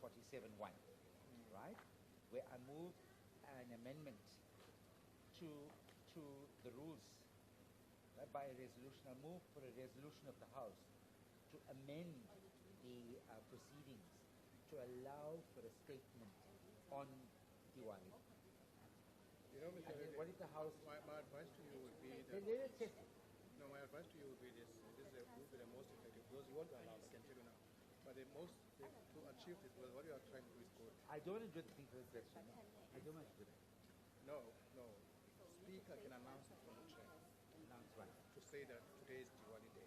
47.1, right? Where I move an amendment to the rules, right, by a resolution. I move for a resolution of the House to amend the proceedings to allow for a statement on Diwali. You know, Mr. Reddy, What is the House? my advice to you would be that... No, my advice to you would be this. This would be the most effective. Because you won't allow, I can tell you now. But to achieve this, what you are trying to do is good. I don't want to do the people's question. I don't want to do that. No. Speaker can announce it from the chair. Announce what? To say that today is Diwali day.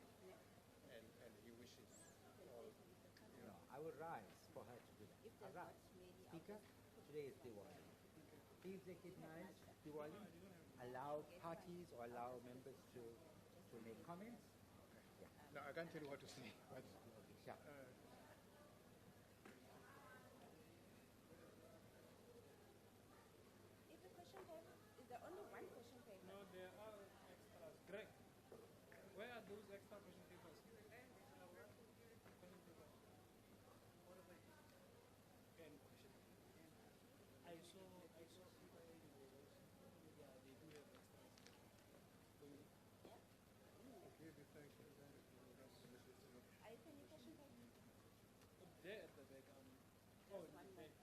And he wishes all, you know. No, I would rise for her to do that. I'll rise. Speaker, today is Diwali. Please recognize Diwali. Allow parties or allow members to make comments. Yeah. No, I can't tell you what to say. But, sure. Is the question paper? Is there only one question paper? No, there are extras. Greg, where are those extra question papers? Question papers. What are they? Again, question. I saw people anyway. Yeah, they do have extras. okay, thank you. Are you sending question paper? There at the back. One more. Okay.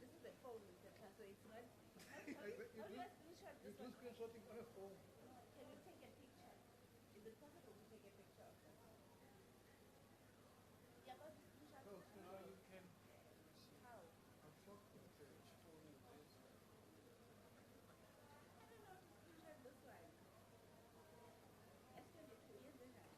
This is a phone, so it's not. How do I screenshot this one? Screenshotting on a phone. Can you take a picture? Is it possible to take a picture of that? Yeah, but screenshot. No, No, you can. How? I'm shocked. Which phone is this? I don't know how to screenshot this one. S22, isn't it?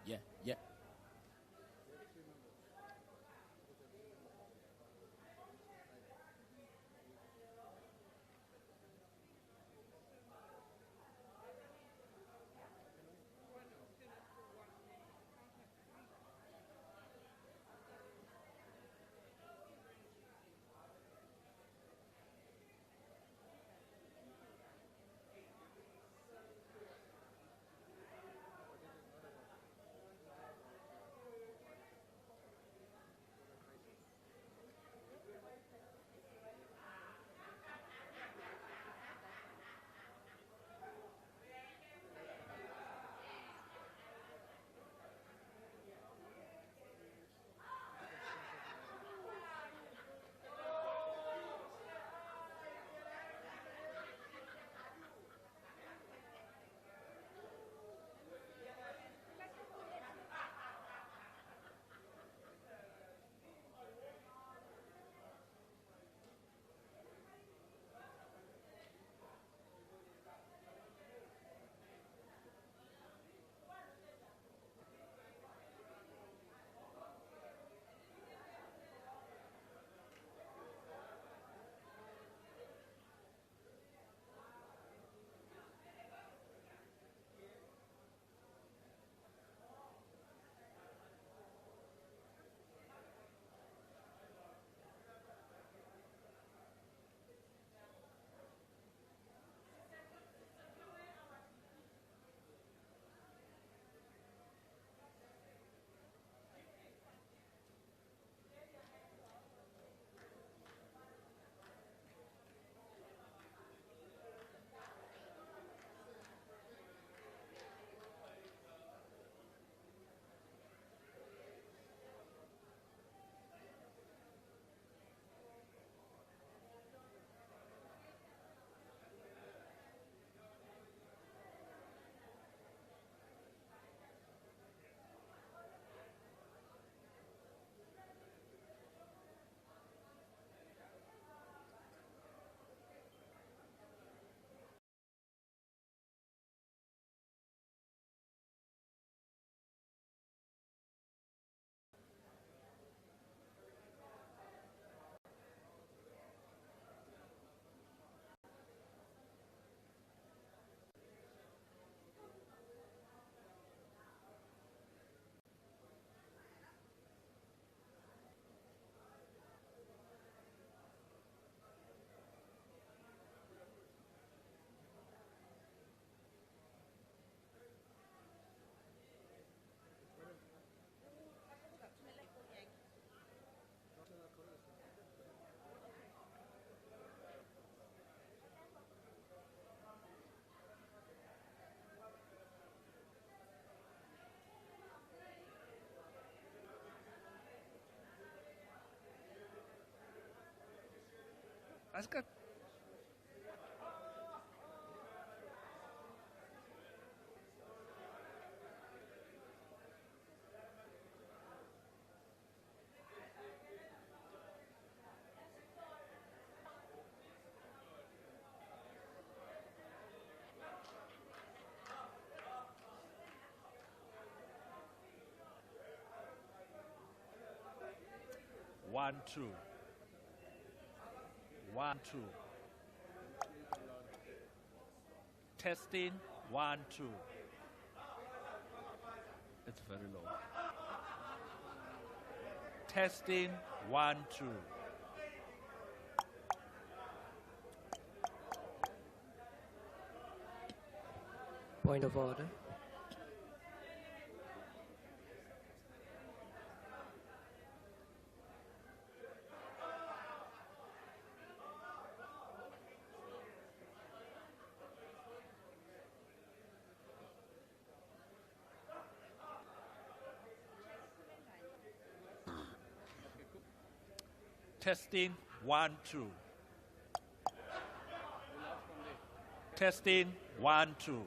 Yeah, yeah. That's good. One, two. 1, 2. Testing, 1, 2. It's very low. Testing, 1, 2. Point of order. Testing, 1, 2. Testing, 1, 2.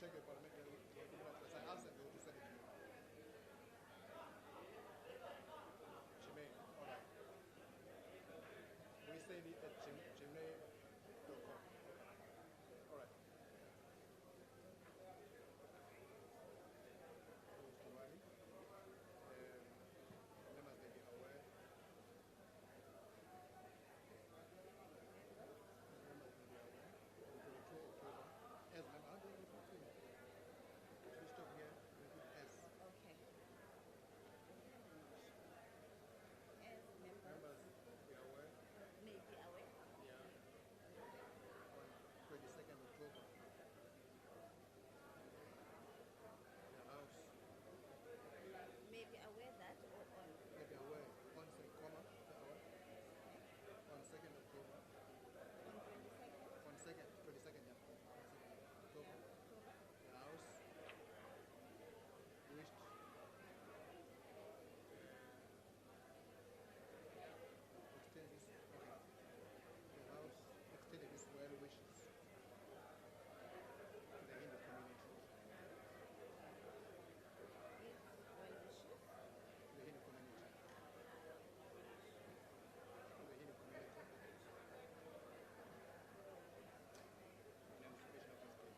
check your parliamentary. As I asked them, they will send it to you. Gmail. All right. We send it at gmail.com. All right. Members may be aware. As member, how do you refer to it? If you stop here, you put S. Okay. As Members be aware. may be aware. Yeah. On 22nd October. The House May be aware that or on. may be aware. On say comma the hour. On 2nd October. On 22nd. On 2nd, 22nd, yeah. 22nd October. The House wished extend this. Okay. The House extended its well wishes to the Hindu community. It's well wishes. To the Hindu community. To the Hindu community. Emancipation of the state. I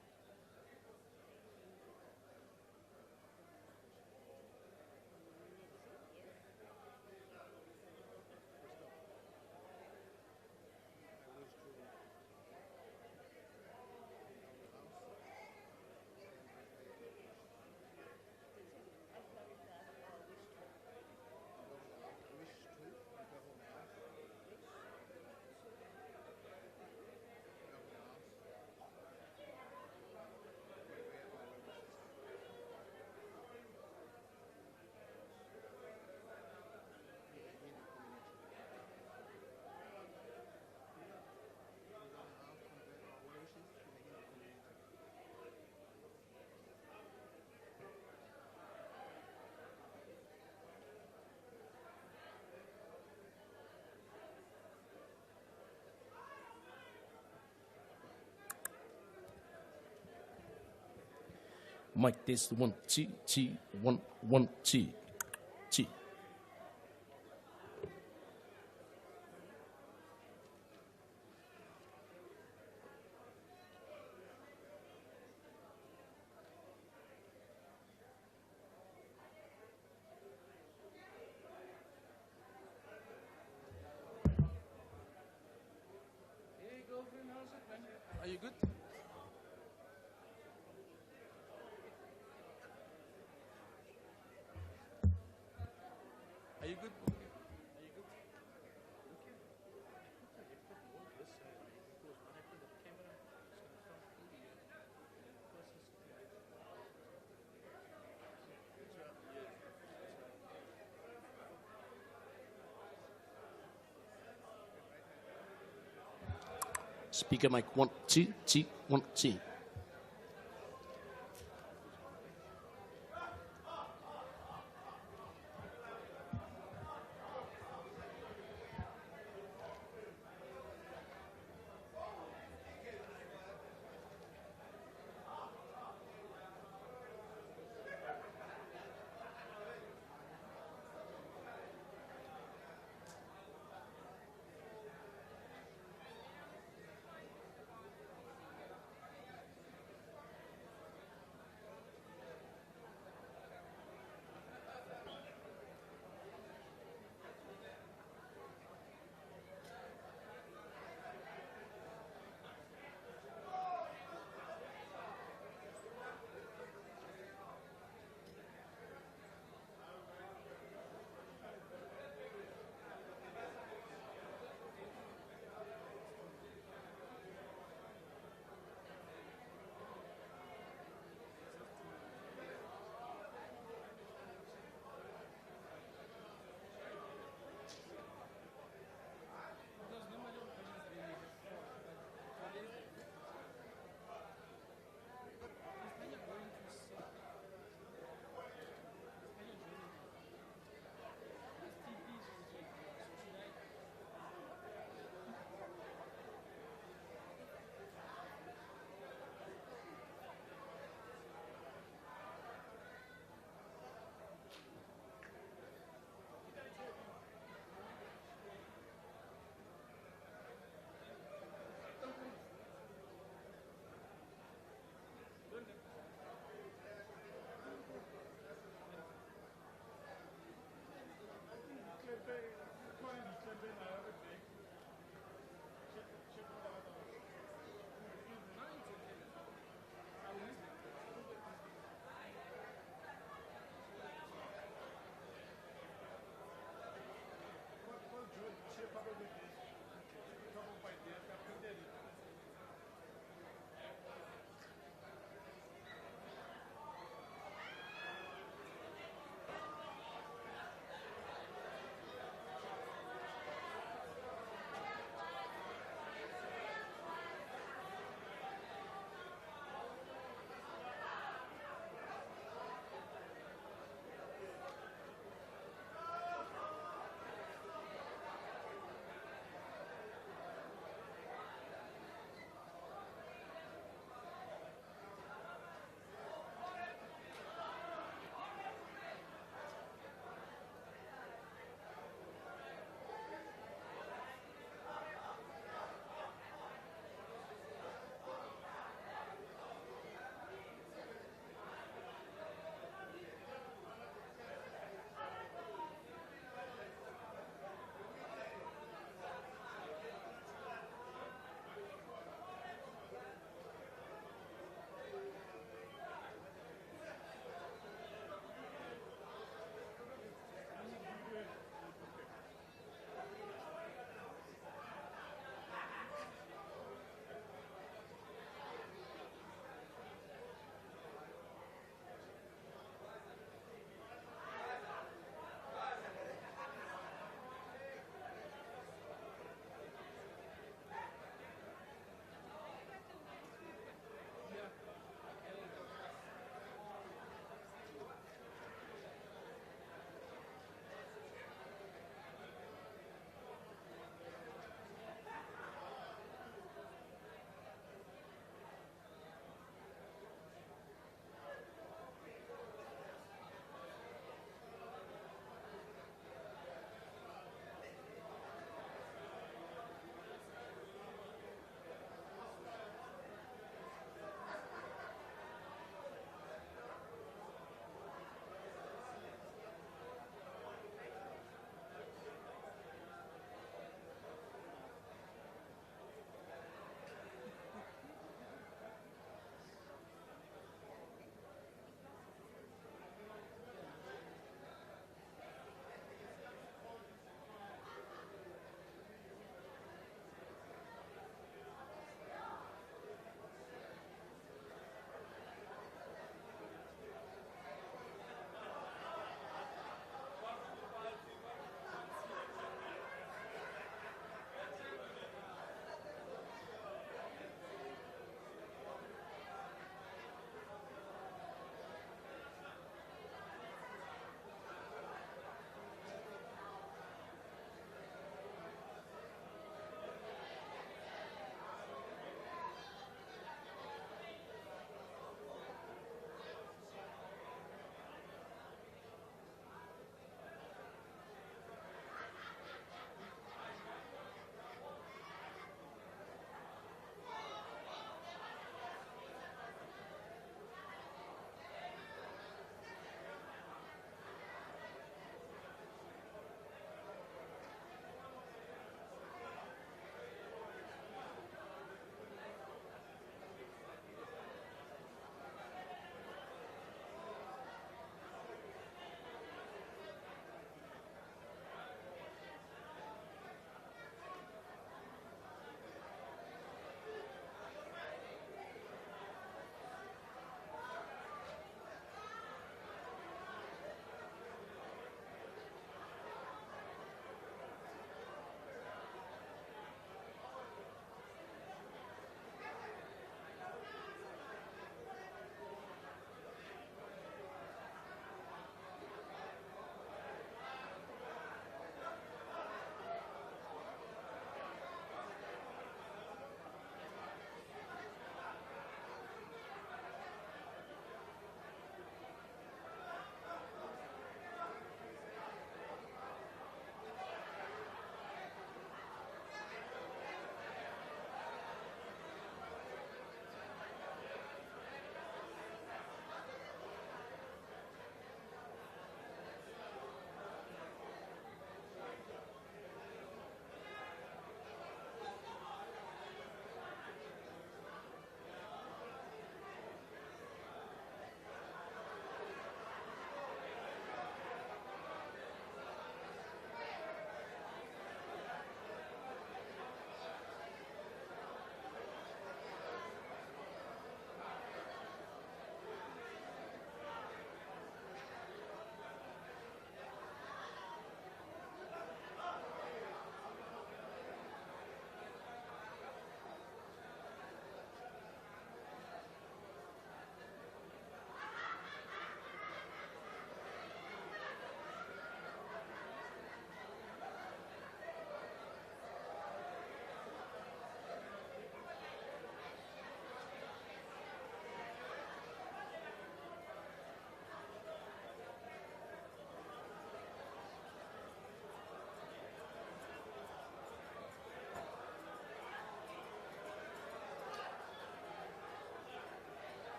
wish to Mic test 1 2 2 1 1 2 2. Hey, girlfriend, how's it, man? Are you good? Are you good? Are you good? Okay. You put one this side because when I put the camera, it's gonna come through here. And the person sitting right there. That's right. Yes. That's right. Speaker mic 1 2 2 1 2.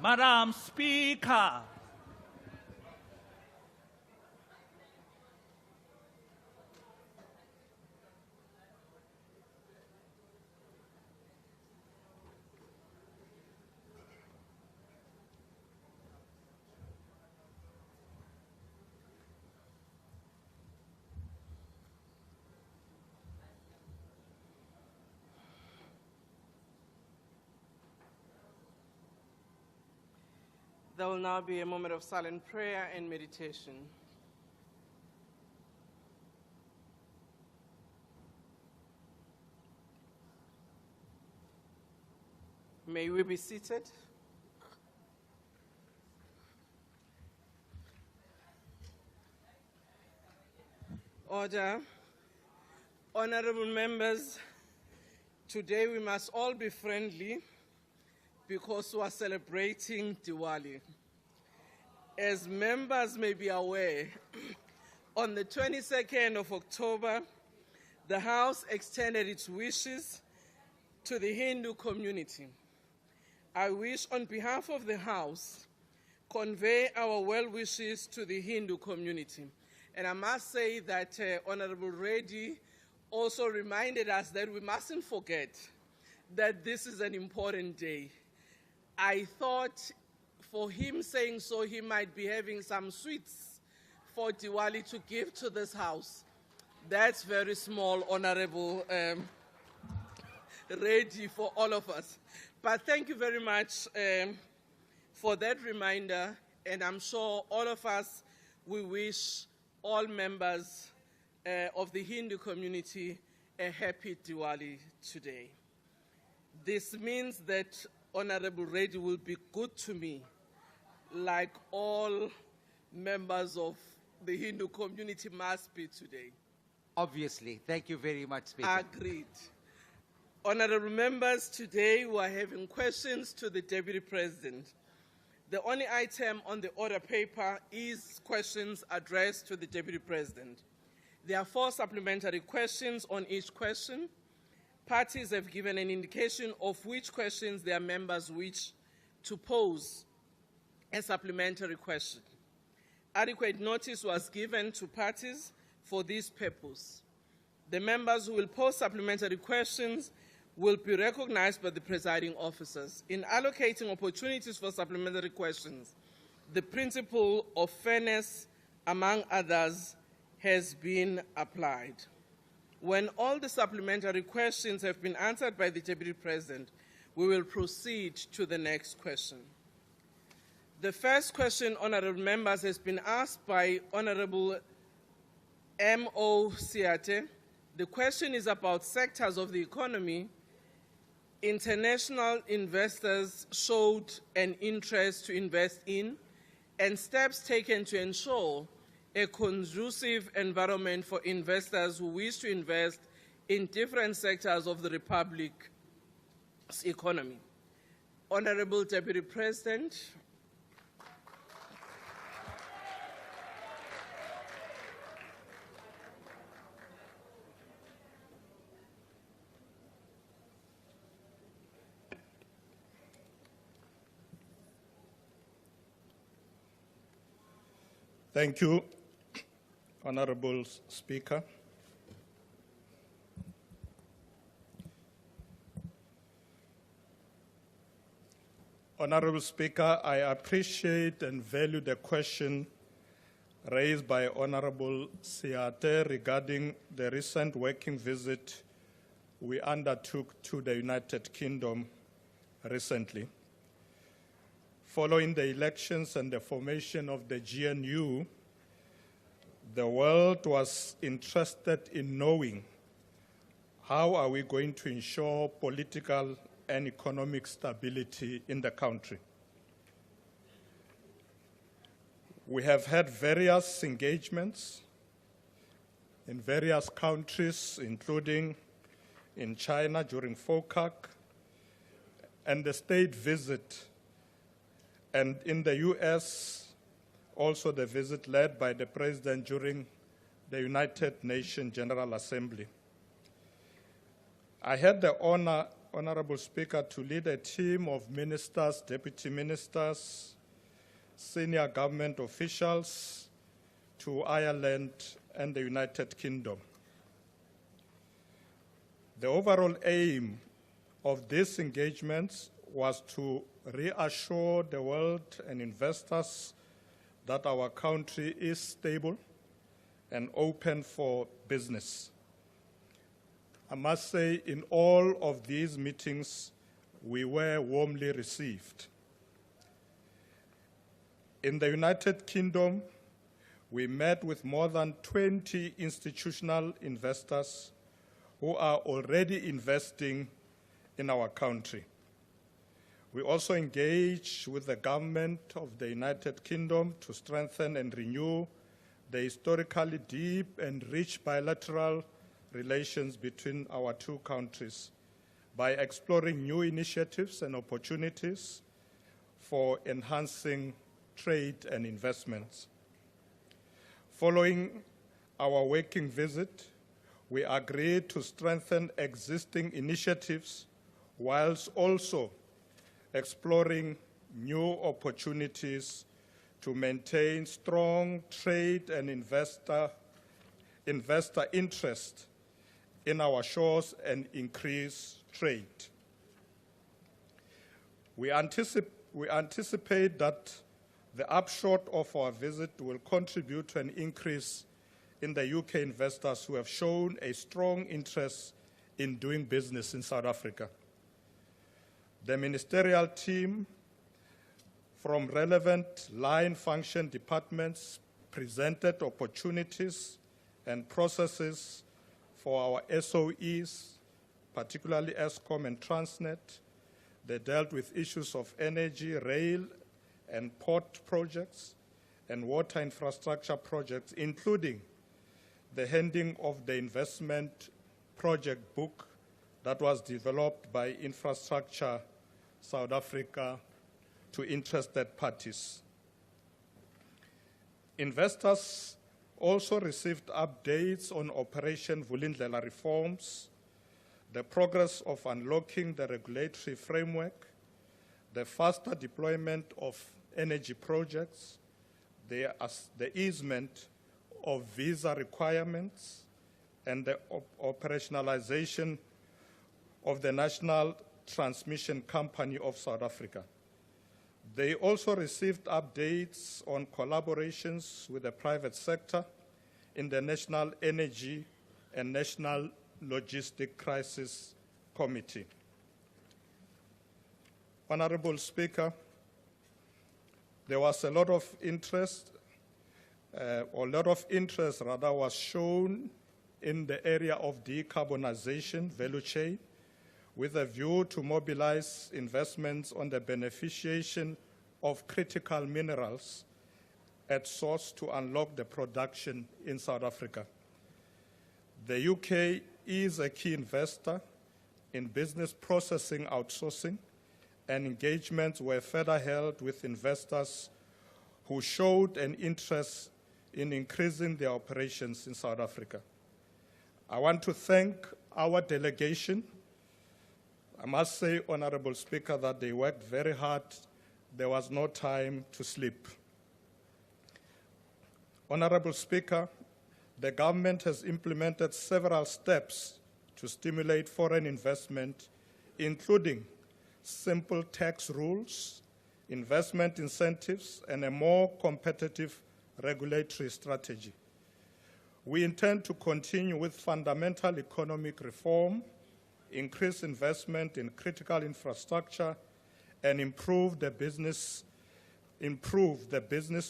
Madam Speaker, There will now be a moment of silent prayer and meditation. May we be seated? Order. Honorable members, today we must all be friendly because we are celebrating Diwali. As members may be aware, on the 22nd of October, the House extended its wishes to the Hindu community. I wish, on behalf of the House, convey our well wishes to the Hindu community. And I must say that Honorable Reddy also reminded us that we mustn't forget that this is an important day. I thought for him saying so, he might be having some sweets for Diwali to give to this House. That's very small, Honorable Reddy, for all of us. But thank you very much for that reminder, and I'm sure all of us, we wish all members of the Hindu community a happy Diwali today. This means that Honorable Reddy will be good to me, like all members of the Hindu community must be today. Obviously. Thank you very much, Speaker. Agreed. Honorable members, today we are having questions to the Deputy President. The only item on the order paper is questions addressed to the Deputy President. There are 4 supplementary questions on each question. Parties have given an indication of which questions their members wish to pose a supplementary question. Adequate notice was given to parties for this purpose. The members who will pose supplementary questions will be recognized by the presiding officers. In allocating opportunities for supplementary questions, the principle of fairness, among others, has been applied. When all the supplementary questions have been answered by the Deputy President, we will proceed to the next question. The first question, honorable members, has been asked by Honorable M.O. Siate. The question is about sectors of the economy international investors showed an interest to invest in and steps taken to ensure a conducive environment for investors who wish to invest in different sectors of the Republic's economy. Honorable Deputy President. Thank you, Honorable Speaker. Honorable Speaker, I appreciate and value the question raised by Honorable Siate regarding the recent working visit we undertook to the United Kingdom recently. Following the elections and the formation of the GNU, the world was interested in knowing how are we going to ensure political and economic stability in the country. We have had various engagements in various countries, including in China during FOCAC, and the state visit, and in the US, also the visit led by the President during the United Nations General Assembly. I had the honor Honorable Speaker, to lead a team of ministers, deputy ministers, senior government officials to Ireland and the United Kingdom. The overall aim of these engagements was to reassure the world and investors that our country is stable and open for business. I must say, in all of these meetings, we were warmly received. In the United Kingdom, we met with more than 20 institutional investors who are already investing in our country. We also engaged with the government of the United Kingdom to strengthen and renew the historically deep and rich bilateral relations between our two countries by exploring new initiatives and opportunities for enhancing trade and investments. Following our working visit, we agreed to strengthen existing initiatives whilst also exploring new opportunities to maintain strong trade and investor interest in our shores and increase trade. We anticipate that the upshot of our visit will contribute to an increase in the UK investors who have shown a strong interest in doing business in South Africa. The ministerial team from relevant line function departments presented opportunities and processes for our SOEs, particularly Eskom and Transnet. They dealt with issues of energy, rail, and port projects, and water infrastructure projects, including the handing of the investment project book that was developed by Infrastructure South Africa to interested parties. Investors also received updates on Operation Vulindlela reforms, the progress of unlocking the regulatory framework, the faster deployment of energy projects, the easement of visa requirements, and the operationalization of the National Transmission Company of South Africa. They also received updates on collaborations with the private sector in the National Energy and National Logistic Crisis Committee. Honorable Speaker, there was a lot of interest, was shown in the area of decarbonization value chain, with a view to mobilize investments on the beneficiation of critical minerals at source to unlock the production in South Africa. The UK is a key investor in business processing outsourcing, and engagements were further held with investors who showed an interest in increasing their operations in South Africa. I want to thank our delegation. I must say, Honorable Speaker, that they worked very hard. There was no time to sleep. Honorable Speaker, the government has implemented several steps to stimulate foreign investment, including simple tax rules, investment incentives, and a more competitive regulatory strategy. We intend to continue with fundamental economic reform, increase investment in critical infrastructure, and improve the business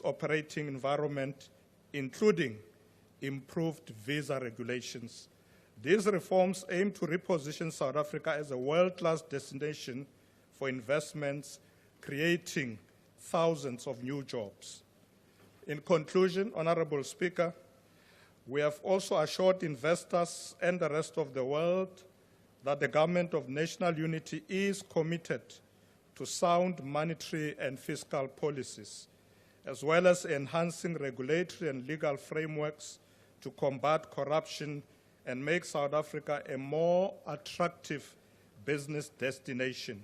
operating environment, including improved visa regulations. These reforms aim to reposition South Africa as a world-class destination for investments, creating thousands of new jobs. In conclusion, Honorable Speaker, we have also assured investors and the rest of the world that the Government of National Unity is committed to sound monetary and fiscal policies, as well as enhancing regulatory and legal frameworks to combat corruption and make South Africa a more attractive business destination.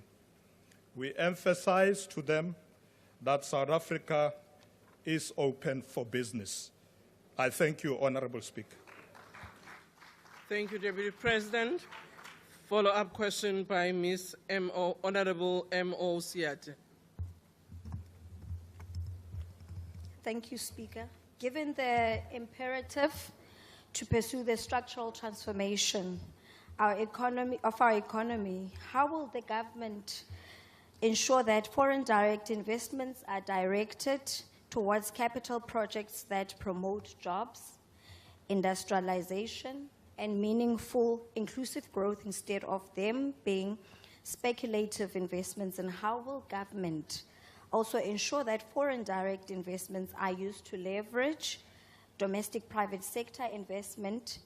We emphasize to them that South Africa is open for business. I thank you, Honorable Speaker. Thank you, Deputy President. Follow-up question by Ms. Honorable M.O. Siate. Thank you, Speaker. Given the imperative to pursue the structural transformation of our economy, how will the government ensure that foreign direct investments are directed towards capital projects that promote jobs, industrialization, and meaningful, inclusive growth instead of them being speculative investments? And how will government also ensure that foreign direct investments are used to leverage domestic private sector investment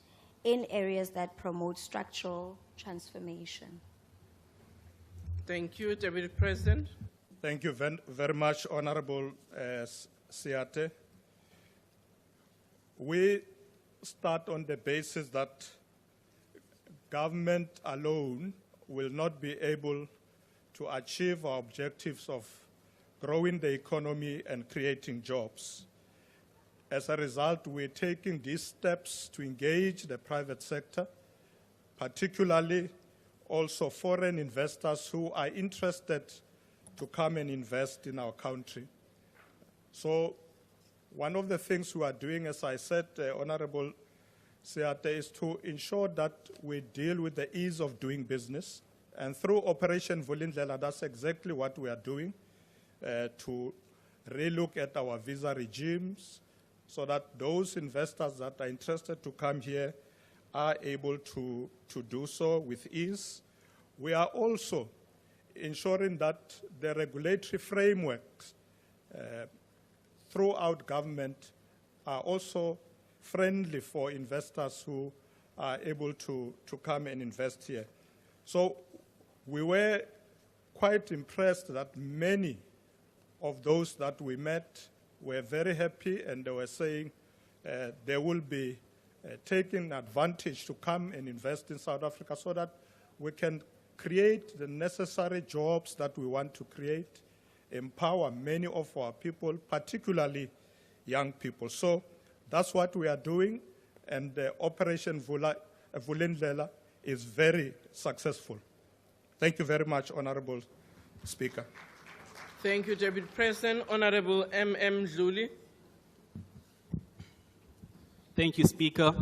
in areas that promote structural transformation? Thank you, Deputy President. Thank you very much, Honorable Siate. We start on the basis that government alone will not be able to achieve our objectives of growing the economy and creating jobs. As a result, we're taking these steps to engage the private sector, particularly also foreign investors who are interested to come and invest in our country. So one of the things we are doing, as I said, Honorable Siate, is to ensure that we deal with the ease of doing business. And through Operation Vulindlela, that's exactly what we are doing, to relook at our visa regimes so that those investors that are interested to come here are able to do so with ease. We are also ensuring that the regulatory frameworks throughout government are also friendly for investors who are able to come and invest here. So we were quite impressed that many of those that we met were very happy, and they were saying they will be taking advantage to come and invest in South Africa so that we can create the necessary jobs that we want to create, empower many of our people, particularly young people. So that's what we are doing, and Operation Vulindlela is very successful. Thank you very much, Honorable Speaker. Thank you, Deputy President. Honorable M.M. Dluli. Thank you, Speaker.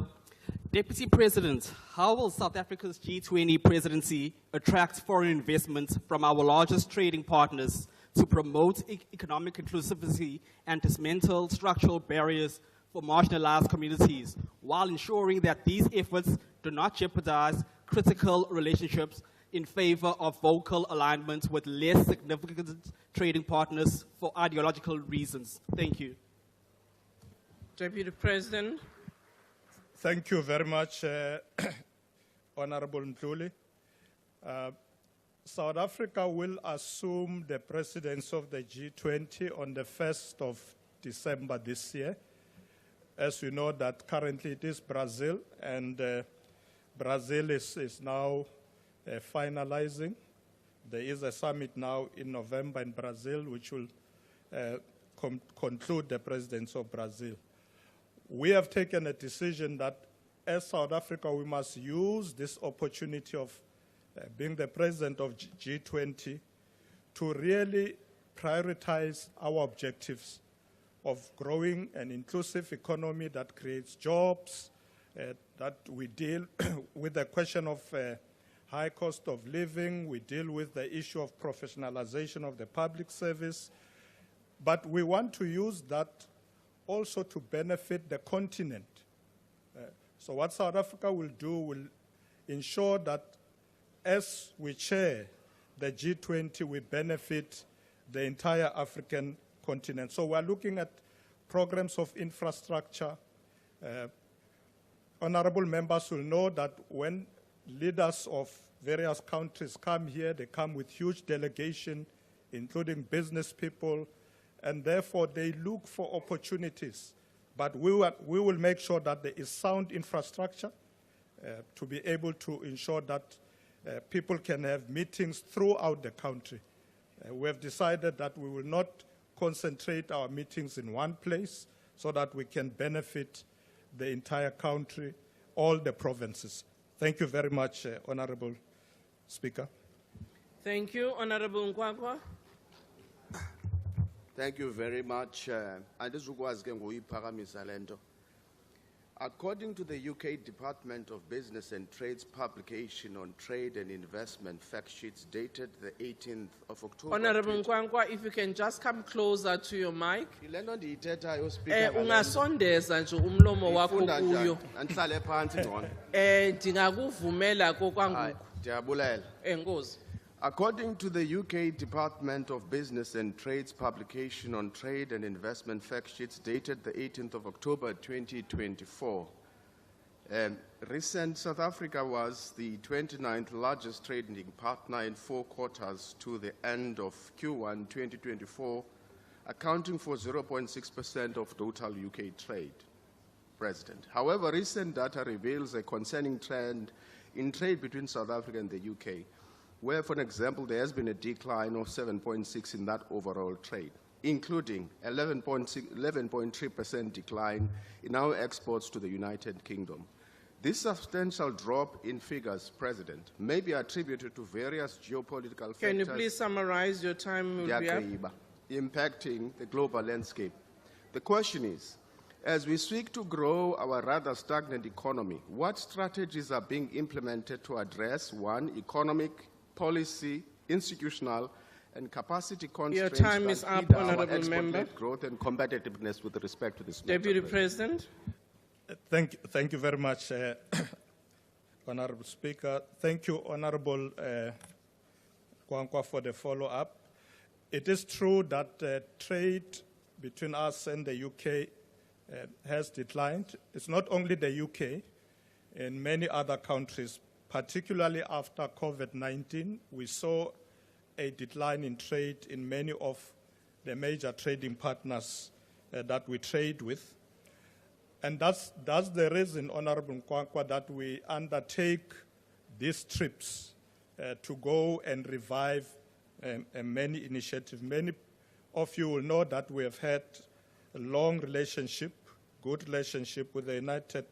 Deputy President, how will South Africa's G20 presidency attract foreign investment from our largest trading partners to promote economic inclusivity and dismantle structural barriers for marginalized communities, while ensuring that these efforts do not jeopardize critical relationships in favor of vocal alignment with less significant trading partners for ideological reasons? Thank you. Deputy President. Thank you very much, Honorable Ndluli. South Africa will assume the presidency of the G20 on the 1st of December this year. As you know, that currently it is Brazil, and Brazil is now finalizing. There is a summit now in November in Brazil, which will conclude the presidency of Brazil. We have taken a decision that as South Africa, we must use this opportunity of being the president of G20 to really prioritize our objectives of growing an inclusive economy that creates jobs, that we deal with the question of high cost of living, we deal with the issue of professionalization of the public service, but we want to use that also to benefit the continent. So what South Africa will do will ensure that as we chair the G20, we benefit the entire African continent. So we're looking at programs of infrastructure. Honorable members will know that when leaders of various countries come here, they come with huge delegation, including business people, and therefore they look for opportunities. But we will make sure that there is sound infrastructure to be able to ensure that people can have meetings throughout the country. We have decided that we will not concentrate our meetings in one place so that we can benefit the entire country, all the provinces. Thank you very much, Honorable Speaker. Thank you, Honorable Nkwakwa. Thank you very much. According to the UK Department of Business and Trade's publication on trade and investment fact sheets dated the 18th of October. Honorable Nkwakwa, if you can just come closer to your mic. Ungasondeza nje umlomo wakho kuyo. Ndingakuvumela kokwangoku. Enkosi. According to the UK Department of Business and Trade's publication on trade and investment fact sheets dated the 18th of October 2024, recent South Africa was the 29th largest trading partner in 4 quarters to the end of Q1 2024, accounting for 0.6% of total UK trade. President. However, recent data reveals a concerning trend in trade between South Africa and the UK, where, for example, there has been a decline of 7.6% in that overall trade, including 11.3% decline in our exports to the United Kingdom. This substantial drop in figures, President, may be attributed to various geopolitical factors. Can you please summarize your time? Impacting the global landscape. The question is, as we seek to grow our rather stagnant economy, what strategies are being implemented to address, 1, economic, policy, institutional, and capacity constraints? Your time is up, Honorable Member. Growth and competitiveness with respect to this Deputy President. Thank you very much, Honorable Speaker. Thank you, Honorable Kwankwa, for the follow-up. It is true that trade between us and the UK has declined. It's not only the UK. In many other countries, particularly after COVID-19, we saw a decline in trade in many of the major trading partners that we trade with. And that's the reason, Honorable Nkwakwa, that we undertake these trips to go and revive many initiatives. Many of you will know that we have had a long relationship, good relationship with the United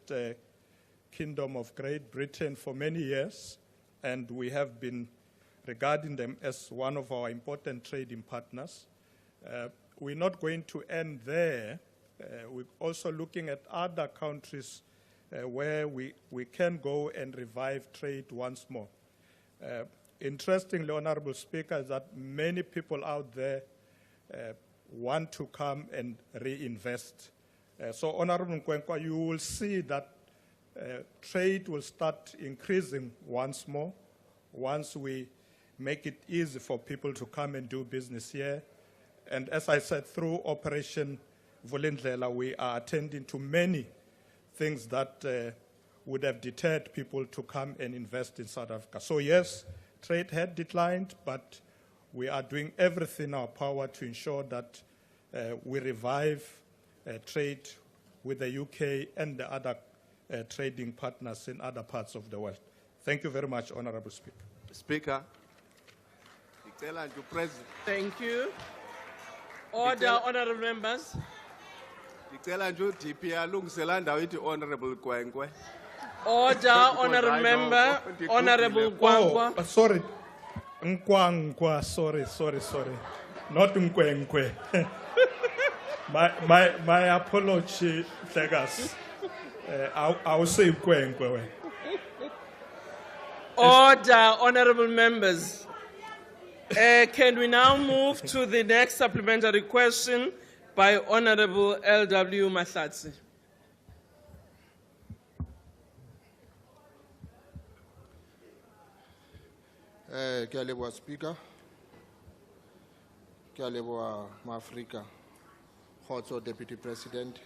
Kingdom of Great Britain for many years, and we have been regarding them as one of our important trading partners. We're not going to end there. We're also looking at other countries where we can go and revive trade once more. Interestingly, Honorable Speaker, is that many people out there want to come and reinvest. So, Honorable Nkwenkwa, you will see that trade will start increasing once more, once we make it easy for people to come and do business here. And as I said, through Operation Vulindlela, we are attending to many things that would have deterred people to come and invest in South Africa. So yes, trade had declined, but we are doing everything in our power to ensure that we revive trade with the UK and the other trading partners in other parts of the world. Thank you very much, Honorable Speaker. Speaker. Thank you. Order, honorable members. Order, honorable member. Honorable Kwankwa. Oh, sorry. Nkwankwa, sorry. Not Nkwenkwe. My apology, Tegas. I will say Nkwenkwe. Order, honorable members. Can we now move to the next supplementary question by Honorable L.W. Mahlatsi? Ke a leboha Speaker. Ke a leboha Maafrika. Khotso Deputy President.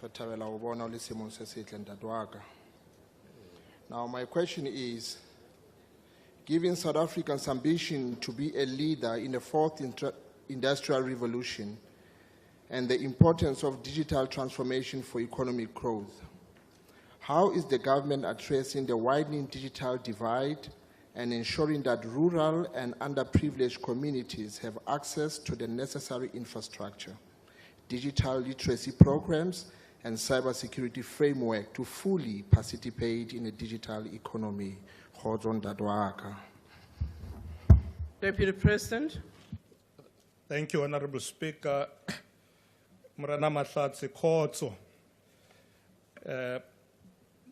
Re thabela ho bona o le seemong se setle ntate wa ka. Now my question is, given South Africa's ambition to be a leader in the fourth industrial revolution and the importance of digital transformation for economic growth, how is the government addressing the widening digital divide and ensuring that rural and underprivileged communities have access to the necessary infrastructure, digital literacy programs, and cybersecurity framework to fully participate in a digital economy. Deputy President. Thank you, Honorable Speaker. Morena Mahlatsi Khotso.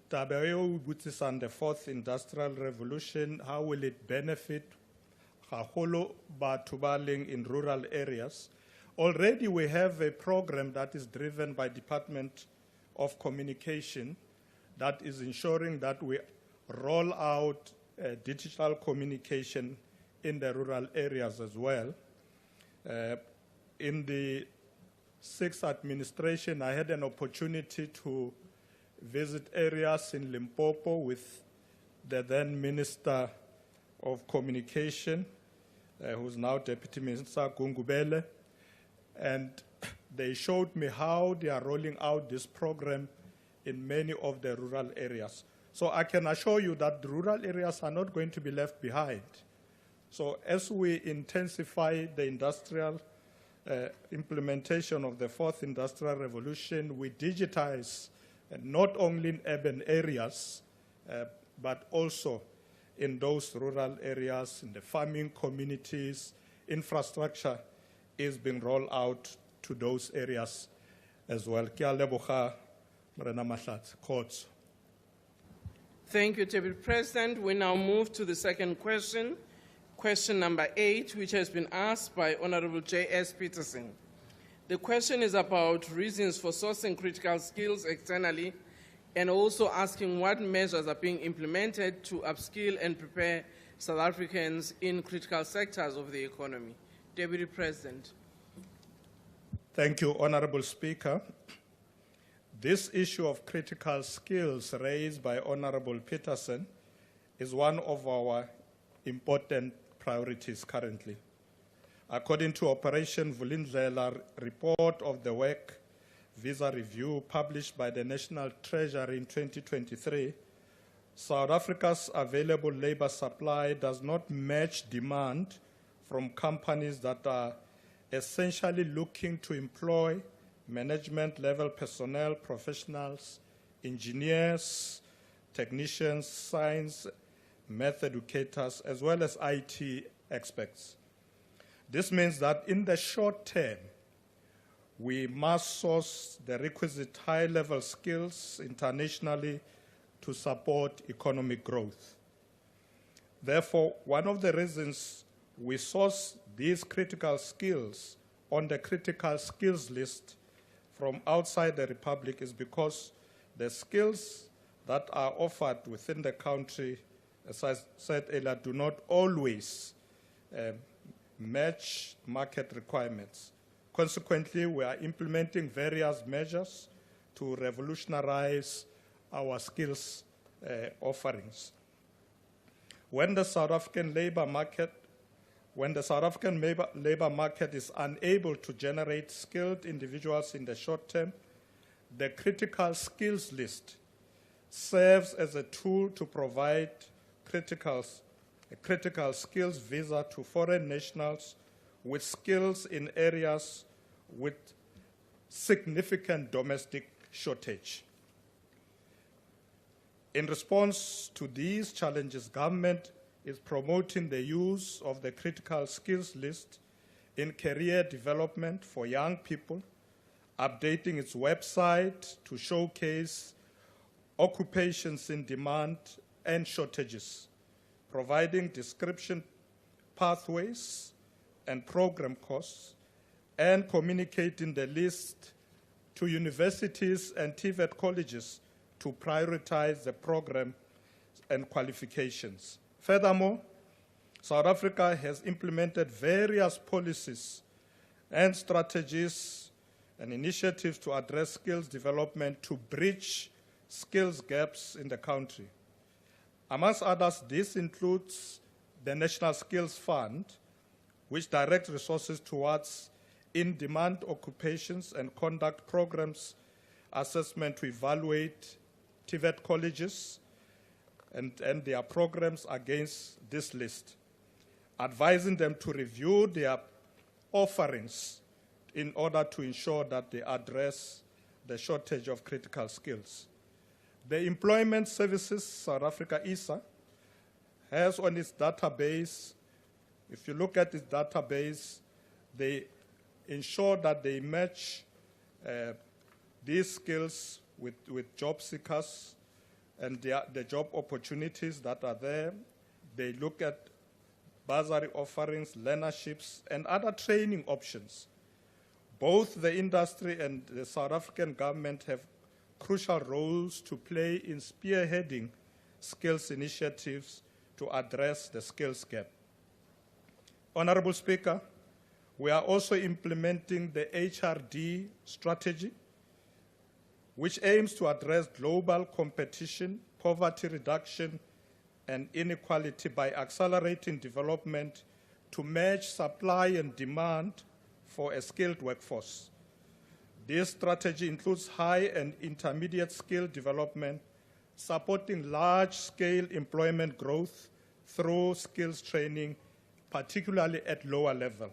Tabeo on the fourth industrial revolution, how will it benefit Haholo Batubaling in rural areas? Already we have a program that is driven by Department of Communication that is ensuring that we roll out digital communication in the rural areas as well. In the sixth administration, I had an opportunity to visit areas in Limpopo with the then Minister of Communication, who's now Deputy Minister Gungubele, and they showed me how they are rolling out this program in many of the rural areas. So I can assure you that the rural areas are not going to be left behind. So as we intensify the industrial implementation of the fourth industrial revolution, we digitize not only in urban areas, but also in those rural areas, in the farming communities. Infrastructure is being rolled out to those areas as well. Thank you, Deputy President. We now move to the second question, question number 8, which has been asked by Honorable J.S. Peterson. The question is about reasons for sourcing critical skills externally, and also asking what measures are being implemented to upskill and prepare South Africans in critical sectors of the economy. Deputy President. Thank you, Honorable Speaker. This issue of critical skills raised by Honorable Peterson is one of our important priorities currently. According to Operation Vulindlela report of the work visa review published by the National Treasury in 2023, South Africa's available labor supply does not match demand from companies that are essentially looking to employ management-level personnel, professionals, engineers, technicians, science, math educators, as well as IT experts. This means that in the short term, we must source the requisite high-level skills internationally to support economic growth. Therefore, one of the reasons we source these critical skills on the critical skills list from outside the Republic is because the skills that are offered within the country, as I said earlier, do not always match market requirements. Consequently, we are implementing various measures to revolutionize our skills offerings. When the South African labor market is unable to generate skilled individuals in the short term, the critical skills list serves as a tool to provide a critical skills visa to foreign nationals with skills in areas with significant domestic shortage. In response to these challenges, government is promoting the use of the critical skills list in career development for young people, updating its website to showcase occupations in demand and shortages, providing description pathways and program costs, and communicating the list to universities and TVET colleges to prioritize the program and qualifications. Furthermore, South Africa has implemented various policies and strategies and initiatives to address skills development to bridge skills gaps in the country. Amongst others, this includes the National Skills Fund, which directs resources towards in-demand occupations and conduct programs assessment to evaluate TVET colleges, and their programs against this list, advising them to review their offerings in order to ensure that they address the shortage of critical skills. The Employment Services South Africa, ESA, has on its database, if you look at its database, they ensure that they match these skills with job seekers and the job opportunities that are there. They look at bursary offerings, learnerships, and other training options. Both the industry and the South African government have crucial roles to play in spearheading skills initiatives to address the skills gap. Honorable Speaker, we are also implementing the HRD strategy, which aims to address global competition, poverty reduction, and inequality by accelerating development to match supply and demand for a skilled workforce. This strategy includes high and intermediate skill development, supporting large-scale employment growth through skills training, particularly at lower level.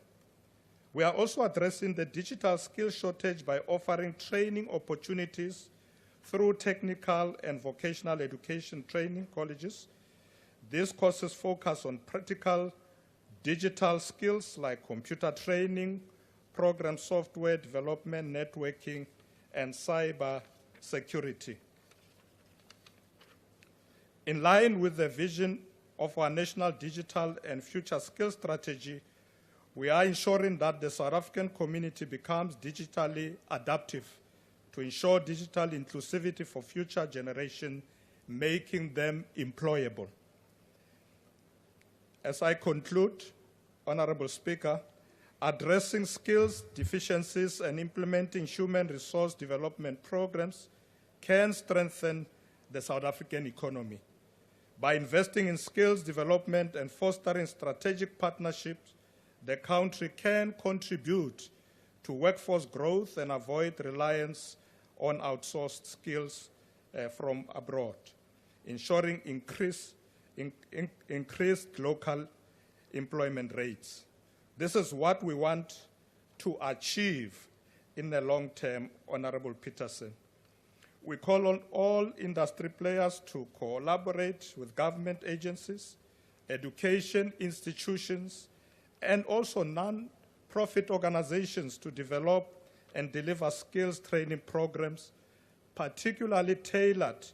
We are also addressing the digital skill shortage by offering training opportunities through technical and vocational education training colleges. These courses focus on practical digital skills like computer training, program software development, networking, and cyber security. In line with the vision of our National Digital and Future Skills Strategy, we are ensuring that the South African community becomes digitally adaptive to ensure digital inclusivity for future generations, making them employable. As I conclude, Honorable Speaker, addressing skills deficiencies and implementing human resource development programs can strengthen the South African economy. By investing in skills development and fostering strategic partnerships, the country can contribute to workforce growth and avoid reliance on outsourced skills from abroad, ensuring increased local employment rates. This is what we want to achieve in the long term, Honorable Peterson. We call on all industry players to collaborate with government agencies, education institutions, and also non-profit organizations to develop and deliver skills training programs, particularly tailored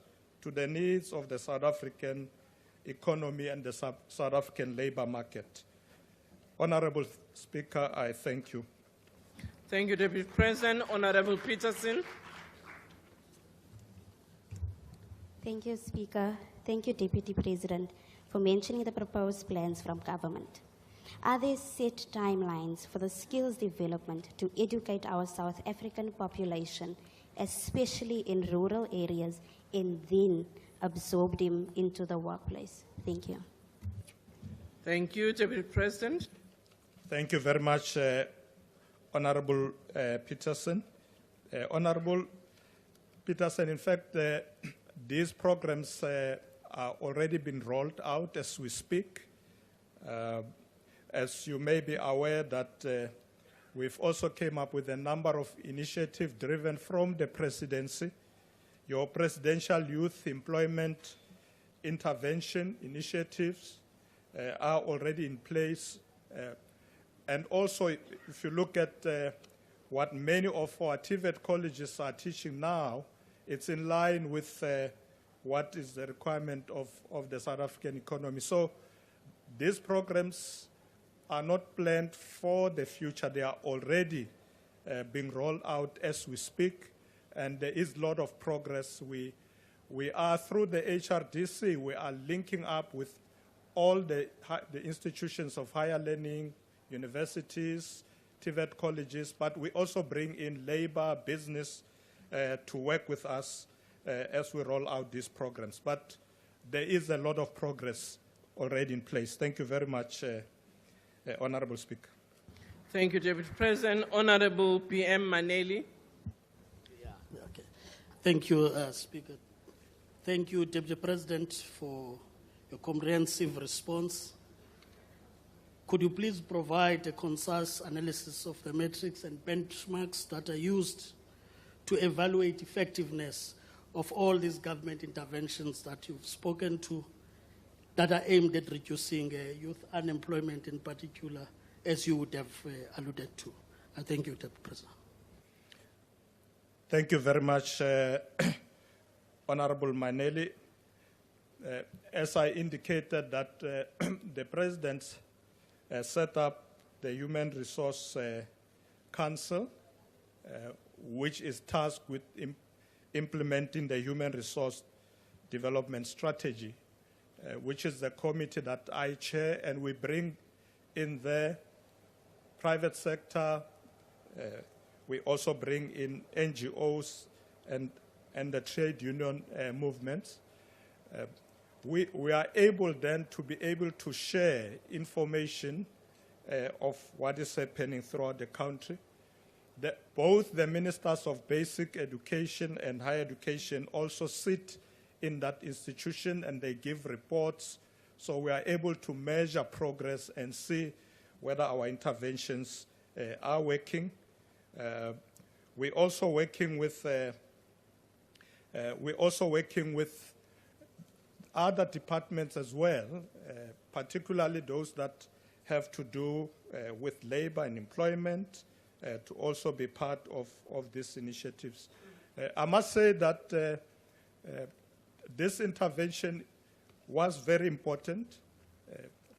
to the needs of the South African economy and the South African labor market. Honorable Speaker, I thank you. Thank you, Deputy President. Honorable Peterson. Thank you, Speaker. Thank you, Deputy President, for mentioning the proposed plans from government. Are there set timelines for the skills development to educate our South African population, especially in rural areas, and then absorb them into the workplace? Thank you. Thank you, Deputy President. Thank you very much, Honorable Peterson. Honorable Peterson, in fact, these programs are already been rolled out as we speak. As you may be aware that we've also came up with a number of initiatives driven from the presidency. Your presidential youth employment intervention initiatives are already in place. And also, if you look at what many of our TVET colleges are teaching now, it's in line with what is the requirement of the South African economy. So these programs are not planned for the future. They are already being rolled out as we speak, and there is a lot of progress. We are, through the HRDC, we are linking up with all the institutions of higher learning, universities, TVET colleges, but we also bring in labor, business to work with us as we roll out these programs. But there is a lot of progress already in place. Thank you very much, Honorable Speaker. Thank you, Deputy President. Honorable PM Maneli. Okay. Thank you, Speaker. Thank you, Deputy President, for your comprehensive response. Could you please provide a concise analysis of the metrics and benchmarks that are used to evaluate effectiveness of all these government interventions that you've spoken to that are aimed at reducing youth unemployment in particular, as you would have alluded to? And thank you, Deputy President. Thank you very much, Honorable Maneli. As I indicated that the President set up the Human Resource Council, which is tasked with implementing the Human Resource Development Strategy, which is the committee that I chair, and we bring in the private sector. We also bring in NGOs and the trade union movements. We are able then to be able to share information of what is happening throughout the country. Both the ministers of basic education and higher education also sit in that institution and they give reports. So we are able to measure progress and see whether our interventions are working. We're also working with other departments as well, particularly those that have to do with labor and employment, to also be part of these initiatives. I must say that this intervention was very important,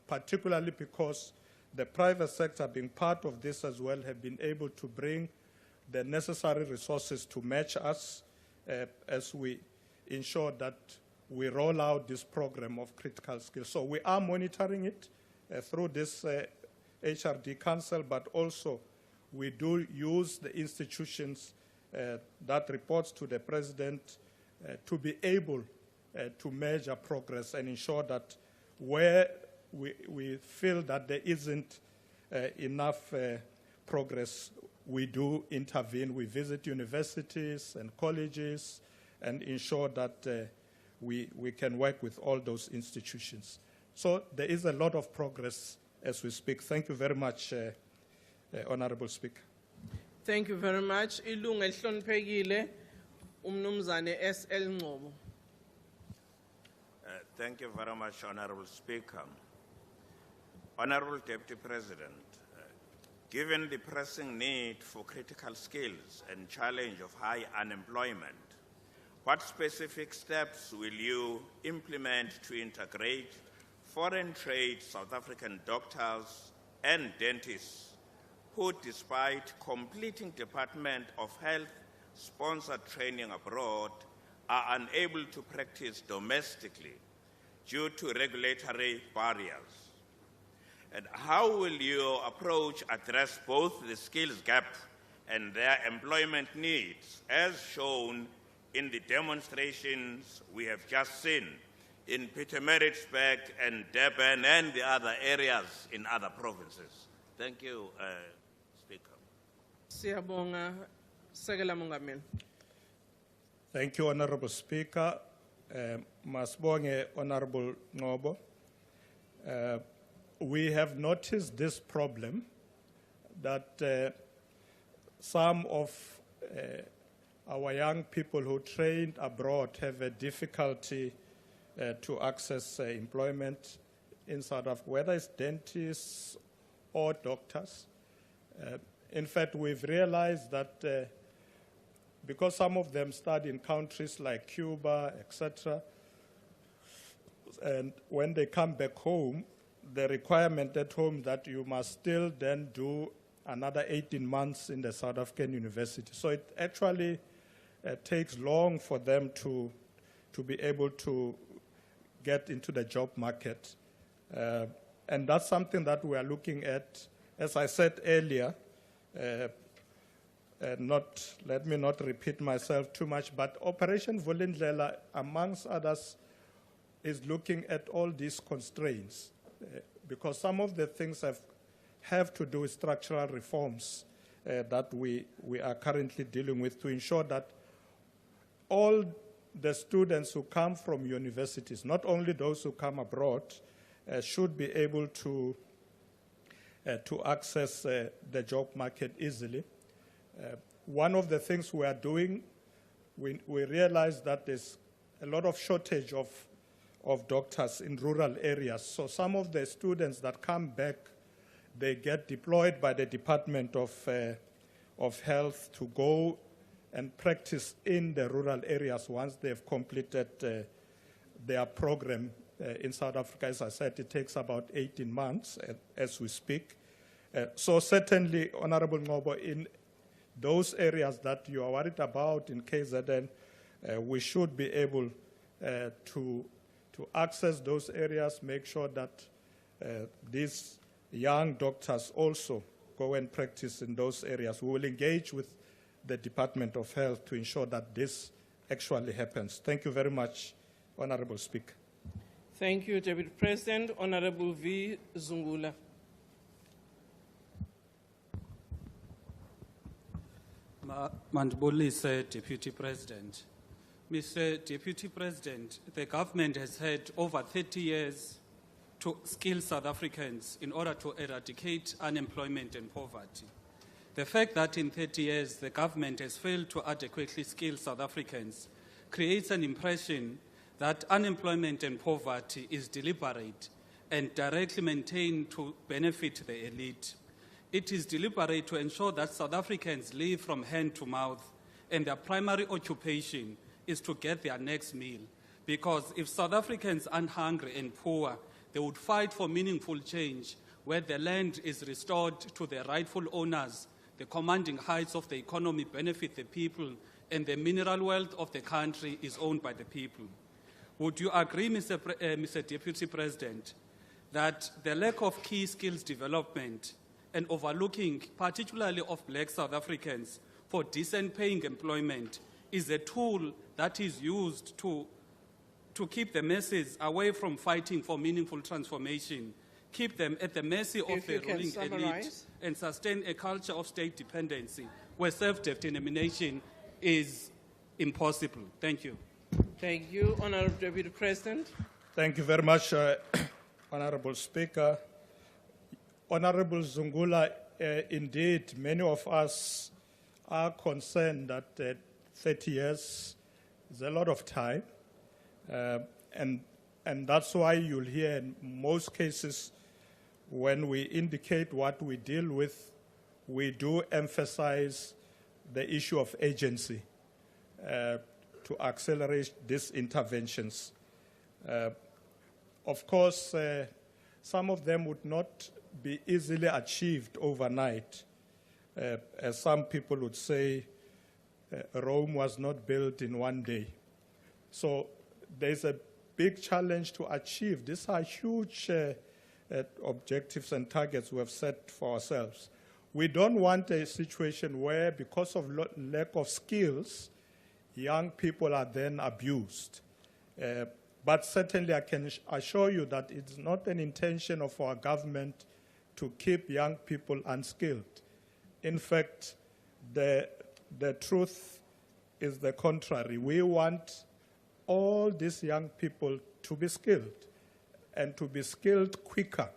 particularly because the private sector, being part of this as well, have been able to bring the necessary resources to match us as we ensure that we roll out this program of critical skills. So we are monitoring it through this HRD Council, but also we do use the institutions that reports to the President to be able to measure progress and ensure that where we feel that there isn't enough progress, we do intervene. We visit universities and colleges and ensure that we can work with all those institutions. So there is a lot of progress as we speak. Thank you very much, Honorable Speaker. Thank you very much. Ilunga elihloniphekile umnumzane SL Ngcobo. Thank you very much, Honorable Speaker. Honorable Deputy President, given the pressing need for critical skills and challenge of high unemployment, what specific steps will you implement to integrate foreign trained South African doctors and dentists who, despite completing Department of Health sponsored training abroad, are unable to practice domestically due to regulatory barriers? And how will your approach address both the skills gap and their employment needs, as shown in the demonstrations we have just seen in Pietermaritzburg and Durban and the other areas in other provinces? Thank you, Speaker. Siyabonga, Sekela Mongameli. Thank you, Honorable Speaker. Masibonge, Honorable Ngcobo. We have noticed this problem that some of our young people who trained abroad have a difficulty to access employment in South Africa, whether it's dentists or doctors. In fact, we've realized that because some of them study in countries like Cuba, etc., and when they come back home, the requirement at home that you must still then do another 18 months in the South African university. So it actually takes long for them to be able to get into the job market. And that's something that we are looking at, as I said earlier, let me not repeat myself too much, but Operation Vulindlela, amongst others, is looking at all these constraints, because some of the things have to do with structural reforms that we are currently dealing with to ensure that all the students who come from universities, not only those who come abroad, should be able to access the job market easily. One of the things we are doing, we realize that there's a lot of shortage of doctors in rural areas. So some of the students that come back, they get deployed by the Department of Health to go and practice in the rural areas once they've completed their program. In South Africa, as I said, it takes about 18 months as we speak. So certainly, Honorable Ngobo, in those areas that you are worried about in KZN, we should be able to access those areas, make sure that these young doctors also go and practice in those areas. We will engage with the Department of Health to ensure that this actually happens. Thank you very much, Honorable Speaker. Thank you, Deputy President. Honorable V. Zungula. Mandibulise, Deputy President. Mr. Deputy President, the government has had over 30 years to skill South Africans in order to eradicate unemployment and poverty. The fact that in 30 years the government has failed to adequately skill South Africans creates an impression that unemployment and poverty is deliberate and directly maintained to benefit the elite. It is deliberate to ensure that South Africans live from hand to mouth and their primary occupation is to get their next meal. Because if South Africans aren't hungry and poor, they would fight for meaningful change where the land is restored to the rightful owners, the commanding heights of the economy benefit the people, and the mineral wealth of the country is owned by the people. Would you agree, Mr. Deputy President, that the lack of key skills development and overlooking, particularly of black South Africans, for decent paying employment is a tool that is used to keep the masses away from fighting for meaningful transformation, keep them at the mercy of the ruling elite, and sustain a culture of state dependency where self-determination is impossible? Thank you. Thank you, Honorable Deputy President. Thank you very much, Honorable Speaker. Honorable Zungula, indeed, many of us are concerned that 30 years is a lot of time. And that's why you'll hear in most cases when we indicate what we deal with, we do emphasize the issue of agency to accelerate these interventions. Of course, some of them would not be easily achieved overnight. As some people would say, Rome was not built in one day. So there's a big challenge to achieve. These are huge objectives and targets we have set for ourselves. We don't want a situation where, because of lack of skills, young people are then abused. But certainly I can assure you that it's not an intention of our government to keep young people unskilled. In fact, the truth is the contrary. We want all these young people to be skilled and to be skilled quicker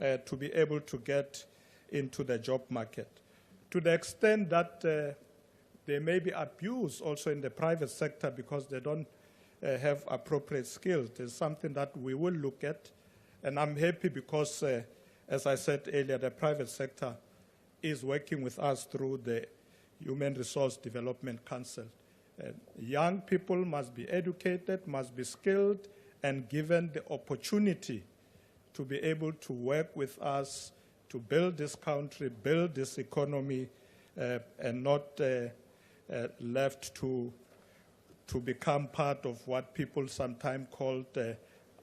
to be able to get into the job market. To the extent that there may be abuse also in the private sector because they don't have appropriate skills, is something that we will look at. And I'm happy because, as I said earlier, the private sector is working with us through the Human Resource Development Council. Young people must be educated, must be skilled, and given the opportunity to be able to work with us to build this country, build this economy, and not left to become part of what people sometimes call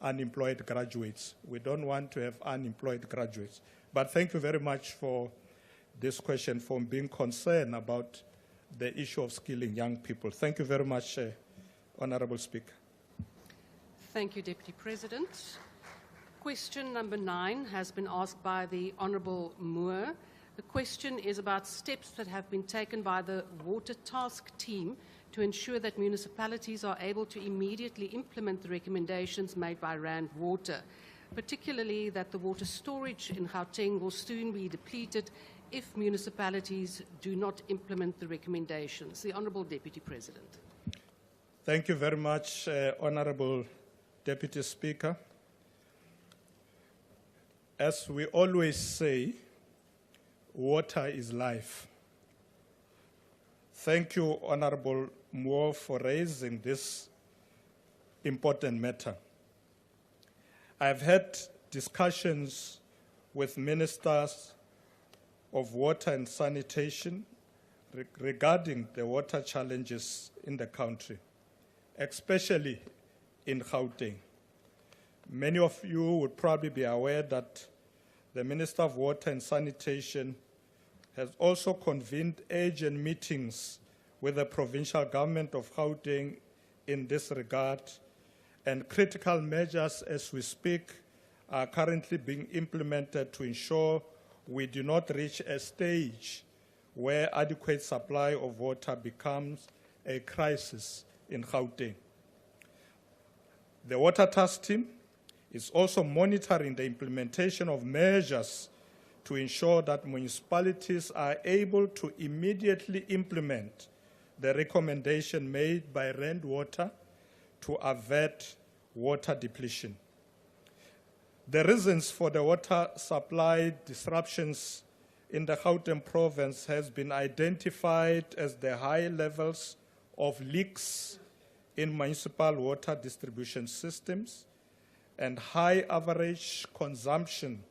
unemployed graduates. We don't want to have unemployed graduates. But thank you very much for this question, for being concerned about the issue of skilling young people. Thank you very much, Honorable Speaker. Thank you, Deputy President. Question number 9 has been asked by the Honourable Moore. The question is about steps that have been taken by the Water Task Team to ensure that municipalities are able to immediately implement the recommendations made by Rand Water, particularly that the water storage in Gauteng will soon be depleted if municipalities do not implement the recommendations. The Honourable Deputy President. Thank you very much, Honourable Deputy Speaker. As we always say, water is life. Thank you, Honourable Moore, for raising this important matter. I've had discussions with ministers of water and sanitation regarding the water challenges in the country, especially in Gauteng. Many of you would probably be aware that the Minister of Water and Sanitation has also convened urgent meetings with the provincial government of Gauteng in this regard, and critical measures as we speak are currently being implemented to ensure we do not reach a stage where adequate supply of water becomes a crisis in Gauteng. The Water Task Team is also monitoring the implementation of measures to ensure that municipalities are able to immediately implement the recommendation made by Rand Water to avert water depletion. The reasons for the water supply disruptions in the Gauteng province has been identified as the high levels of leaks in municipal water distribution systems and high average consumption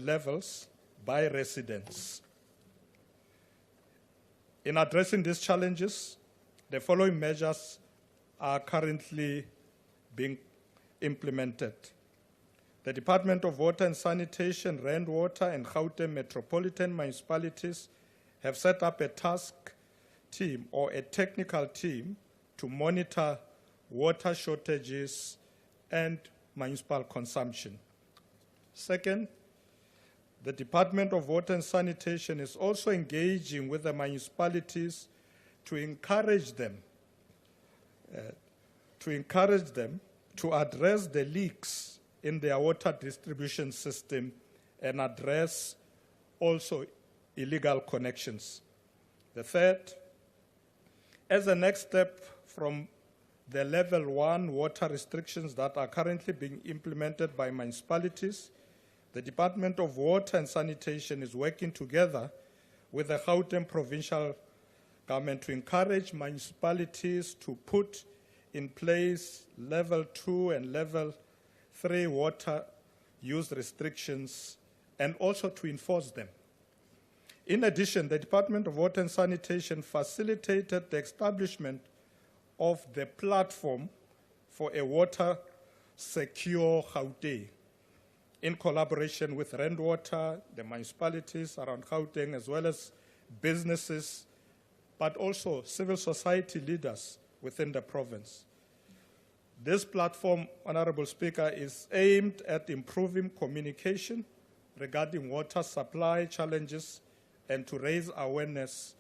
levels by residents. In addressing these challenges, the following measures are currently being implemented. The Department of Water and Sanitation, Rand Water, and Gauteng metropolitan municipalities have set up a task team or a technical team to monitor water shortages and municipal consumption. Second, the Department of Water and Sanitation is also engaging with the municipalities to encourage them to address the leaks in their water distribution system and address also illegal connections. The third, as a next step from the level 1 water restrictions that are currently being implemented by municipalities, the Department of Water and Sanitation is working together with the Gauteng provincial government to encourage municipalities to put in place level 2 and level 3 water use restrictions and also to enforce them. In addition, the Department of Water and Sanitation facilitated the establishment of the platform for a water secure Gauteng in collaboration with Rand Water, the municipalities around Gauteng, as well as businesses, but also civil society leaders within the province. This platform, Honourable Speaker, is aimed at improving communication regarding water supply challenges and to raise awareness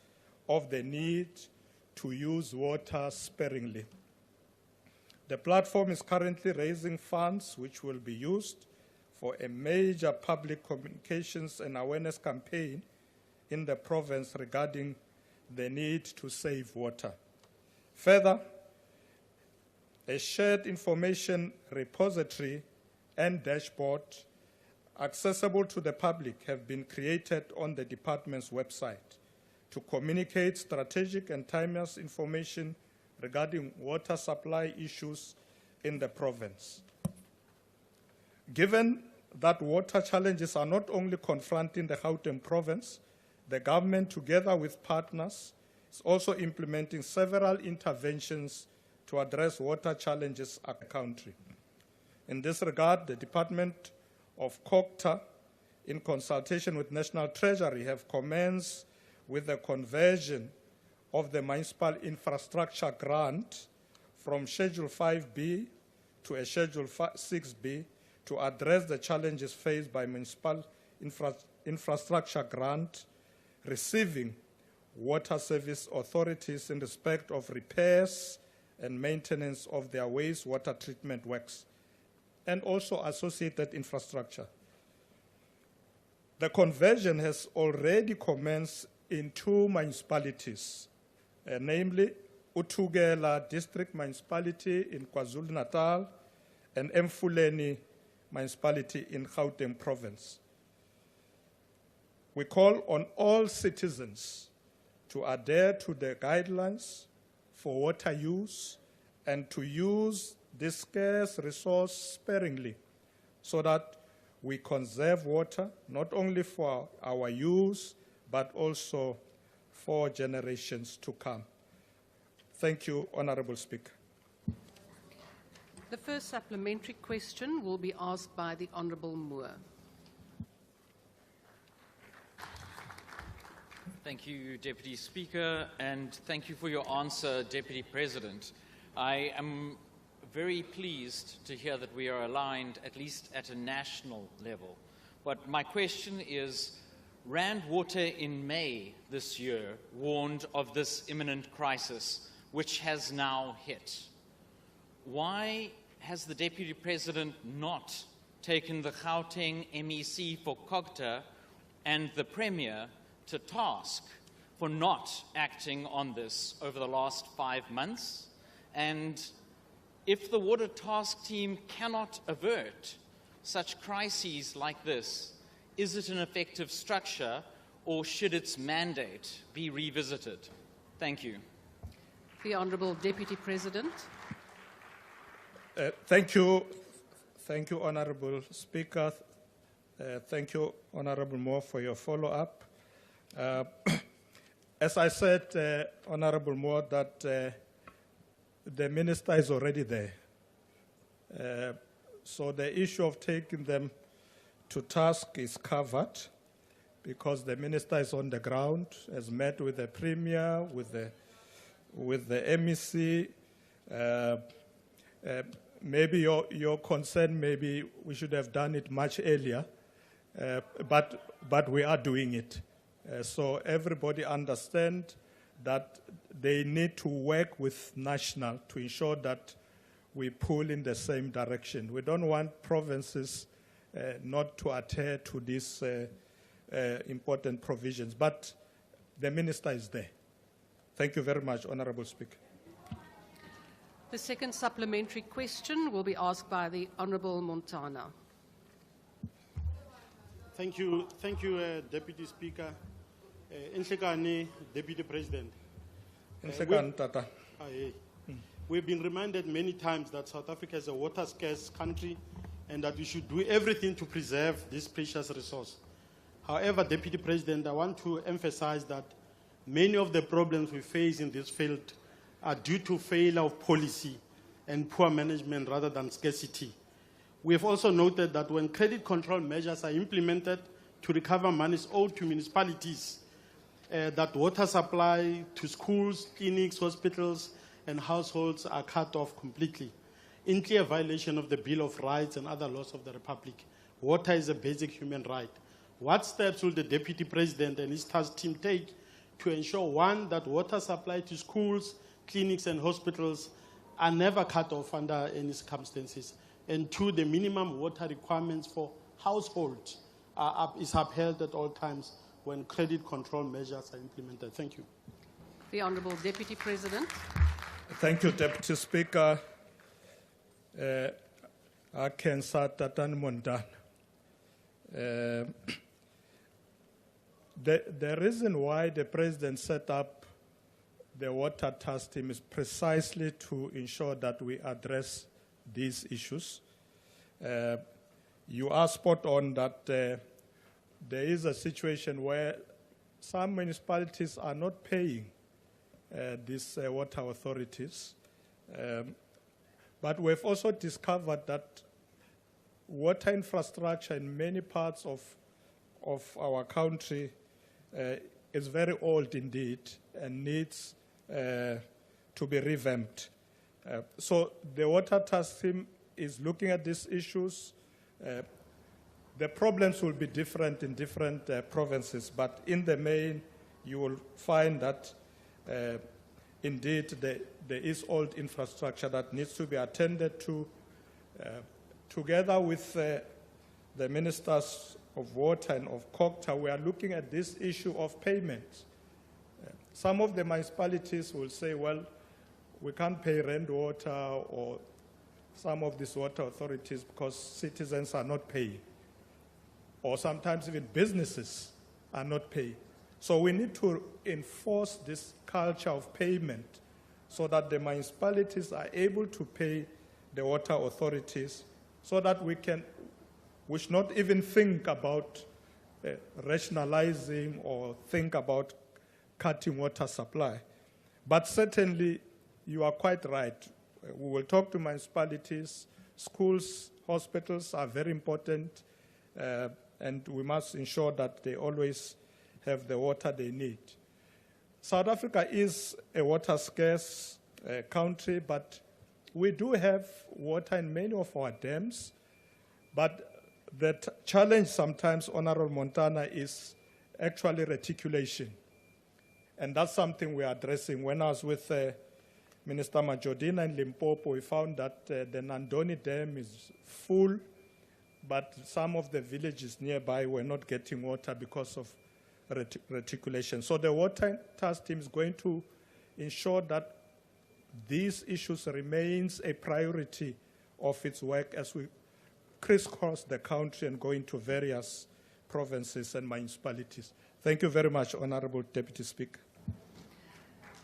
of the need to use water sparingly. The platform is currently raising funds which will be used for a major public communications and awareness campaign in the province regarding the need to save water. Further, a shared information repository and dashboard accessible to the public have been created on the department's website to communicate strategic and timeless information regarding water supply issues in the province. Given that water challenges are not only confronting the Gauteng province, the government, together with partners, is also implementing several interventions to address water challenges across the country. In this regard, the Department of COGTA, in consultation with National Treasury, have commenced with the conversion of the municipal infrastructure grant from Schedule 5B to a Schedule 6B to address the challenges faced by municipal infrastructure grant receiving water service authorities in respect of repairs and maintenance of their wastewater treatment works, and also associated infrastructure. The conversion has already commenced in 2 municipalities, namely Utugela District Municipality in KwaZulu-Natal and Mfuleni Municipality in Gauteng Province. We call on all citizens to adhere to the guidelines for water use and to use this scarce resource sparingly so that we conserve water not only for our use but also for generations to come. Thank you, Honorable Speaker. The first supplementary question will be asked by the Honourable Moore. Thank you, Deputy Speaker, and thank you for your answer, Deputy President. I am very pleased to hear that we are aligned, at least at a national level. But my question is, Rand Water in May this year warned of this imminent crisis, which has now hit. Why has the Deputy President not taken the Gauteng MEC for COGTA and the Premier to task for not acting on this over the last 5 months? And if the Water Task Team cannot avert such crises like this, is it an effective structure or should its mandate be revisited? Thank you. The Honourable Deputy President. Thank you, Honourable Speaker. Thank you, Honourable Moore, for your follow-up. As I said, Honourable Moore, that the Minister is already there. So the issue of taking them to task is covered because the Minister is on the ground, has met with the Premier, with the MEC. Maybe your concern, maybe we should have done it much earlier, but we are doing it. So everybody understand that they need to work with national to ensure that we pull in the same direction. We don't want provinces not to adhere to these important provisions, but the Minister is there. Thank you very much, Honourable Speaker. The second supplementary question will be asked by the Honourable Montana. Thank you, Deputy Speaker. Inhlekane, Deputy President. We've been reminded many times that South Africa is a water scarce country and that we should do everything to preserve this precious resource. However, Deputy President, I want to emphasize that many of the problems we face in this field are due to failure of policy and poor management rather than scarcity. We have also noted that when credit control measures are implemented to recover monies owed to municipalities, that water supply to schools, clinics, hospitals, and households are cut off completely, in clear violation of the Bill of Rights and other laws of the Republic. Water is a basic human right. What steps will the Deputy President and his task team take to ensure, one, that water supply to schools, clinics, and hospitals are never cut off under any circumstances, and two, the minimum water requirements for households is upheld at all times when credit control measures are implemented? Thank you. The Honourable Deputy President. Thank you, Deputy Speaker. Akensa Tatan Mondan. The reason why the President set up the water task team is precisely to ensure that we address these issues. You are spot on that there is a situation where some municipalities are not paying these water authorities. But we've also discovered that water infrastructure in many parts of our country is very old indeed and needs to be revamped. So the water task team is looking at these issues. The problems will be different in different provinces, but in the main, you will find that indeed there is old infrastructure that needs to be attended to. Together with the ministers of water and of COGTA, we are looking at this issue of payment. Some of the municipalities will say, well, we can't pay rent water or some of these water authorities because citizens are not paying. Or sometimes even businesses are not paying. So we need to enforce this culture of payment so that the municipalities are able to pay the water authorities so that we should not even think about rationalizing or think about cutting water supply. But certainly, you are quite right. We will talk to municipalities. Schools, hospitals are very important, and we must ensure that they always have the water they need. South Africa is a water-scarce country, but we do have water in many of our dams. But the challenge sometimes, Honorable Montana, is actually reticulation. And that's something we are addressing. When I was with Minister Majodina in Limpopo, we found that the Nandoni Dam is full, but some of the villages nearby were not getting water because of reticulation. So the water task team is going to ensure that these issues remains a priority of its work as we crisscross the country and go into various provinces and municipalities. Thank you very much, Honourable Deputy Speaker.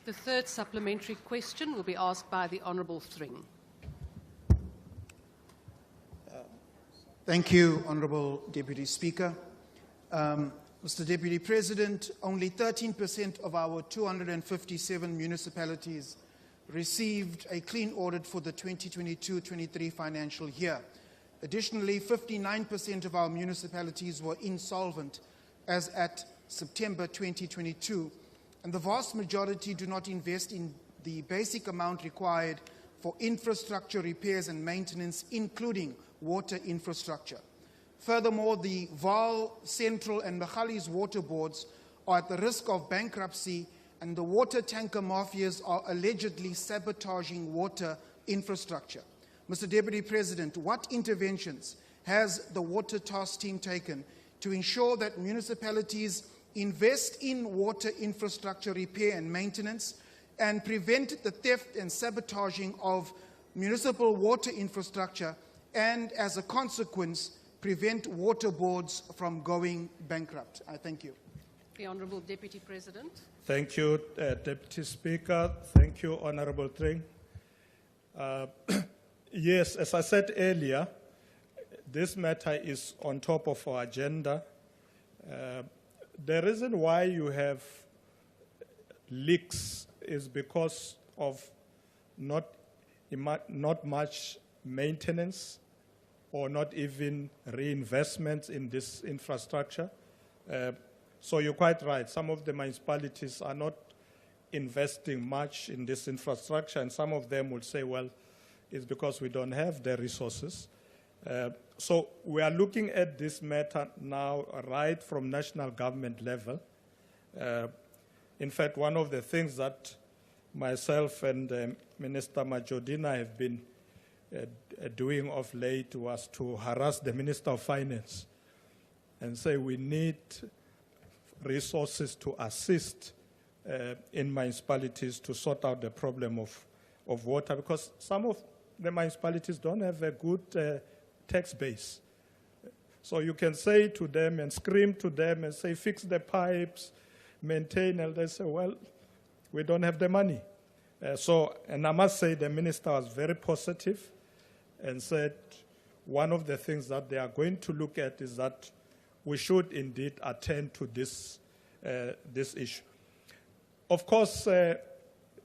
The third supplementary question will be asked by the Honourable Thring. Thank you, Honourable Deputy Speaker. Mr. Deputy President, only 13% of our 257 municipalities received a clean audit for the 2022-23 financial year. Additionally, 59% of our municipalities were insolvent as at September 2022, and the vast majority do not invest in the basic amount required for infrastructure repairs and maintenance, including water infrastructure. Furthermore, the Vaal, Central and Magalies water boards are at the risk of bankruptcy, and the water tanker mafias are allegedly sabotaging water infrastructure. Mr. Deputy President, what interventions has the Water Task Team taken to ensure that municipalities invest in water infrastructure repair and maintenance and prevent the theft and sabotaging of municipal water infrastructure and, as a consequence, prevent water boards from going bankrupt? I thank you. The Honourable Deputy President. Thank you, Deputy Speaker. Thank you, Honourable Thring. Yes, as I said earlier, this matter is on top of our agenda. The reason why you have leaks is because of not much maintenance or not even reinvestment in this infrastructure. So you're quite right. Some of the municipalities are not investing much in this infrastructure, and some of them will say, well, it's because we don't have the resources. So we are looking at this matter now right from national government level. In fact, one of the things that myself and Minister Majodina have been doing of late was to harass the Minister of Finance and say we need resources to assist in municipalities to sort out the problem of water, because some of the municipalities don't have a good tax base. So you can say to them and scream to them and say, fix the pipes, maintain, and they say, well, we don't have the money. And I must say the minister was very positive and said one of the things that they are going to look at is that we should indeed attend to this issue. Of course, the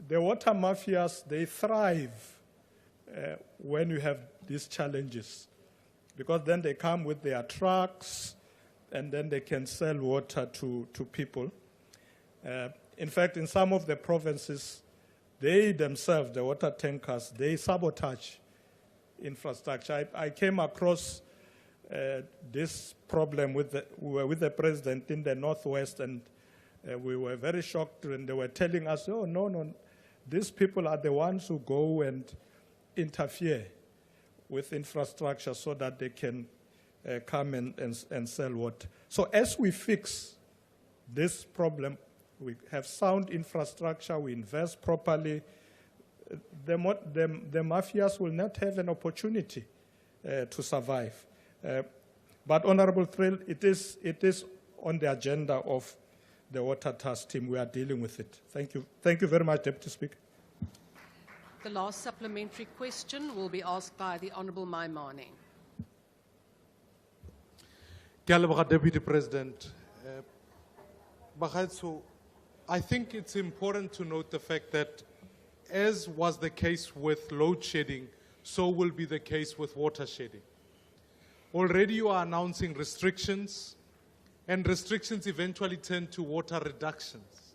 water mafias, they thrive when you have these challenges, because then they come with their trucks and then they can sell water to people. In fact, in some of the provinces, they themselves, the water tankers, they sabotage infrastructure. I came across this problem we were with the president in the northwest, and We were very shocked when they were telling us, oh, no, these people are the ones who go and interfere with infrastructure so that they can come and sell water. So as we fix this problem, we have sound infrastructure, we invest properly, the mafias will not have an opportunity to survive. But Honorable Thrill, it is on the agenda of the Water Task Team. We are dealing with it. Thank you. Thank you very much, Deputy Speaker. The last supplementary question will be asked by the Honourable Maimane. Deputy President. Bagaitso, I think it's important to note the fact that, as was the case with load shedding, so will be the case with water shedding. Already you are announcing restrictions, and restrictions eventually turn to water reductions.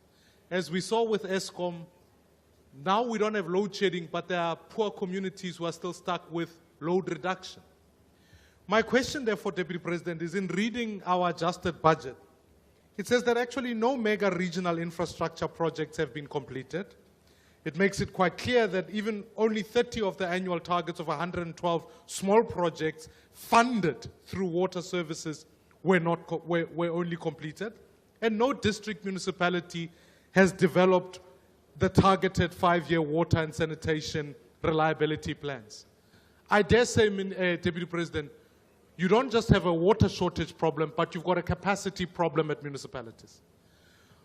As we saw with ESCOM, now we don't have load shedding, but there are poor communities who are still stuck with load reduction. My question, therefore, Deputy President, is in reading our adjusted budget, it says that actually no mega regional infrastructure projects have been completed. It makes it quite clear that even only 30 of the annual targets of 112 small projects funded through water services were only completed, and no district municipality has developed the targeted 5-year water and sanitation reliability plans. I dare say, Deputy President, you don't just have a water shortage problem, but you've got a capacity problem at municipalities.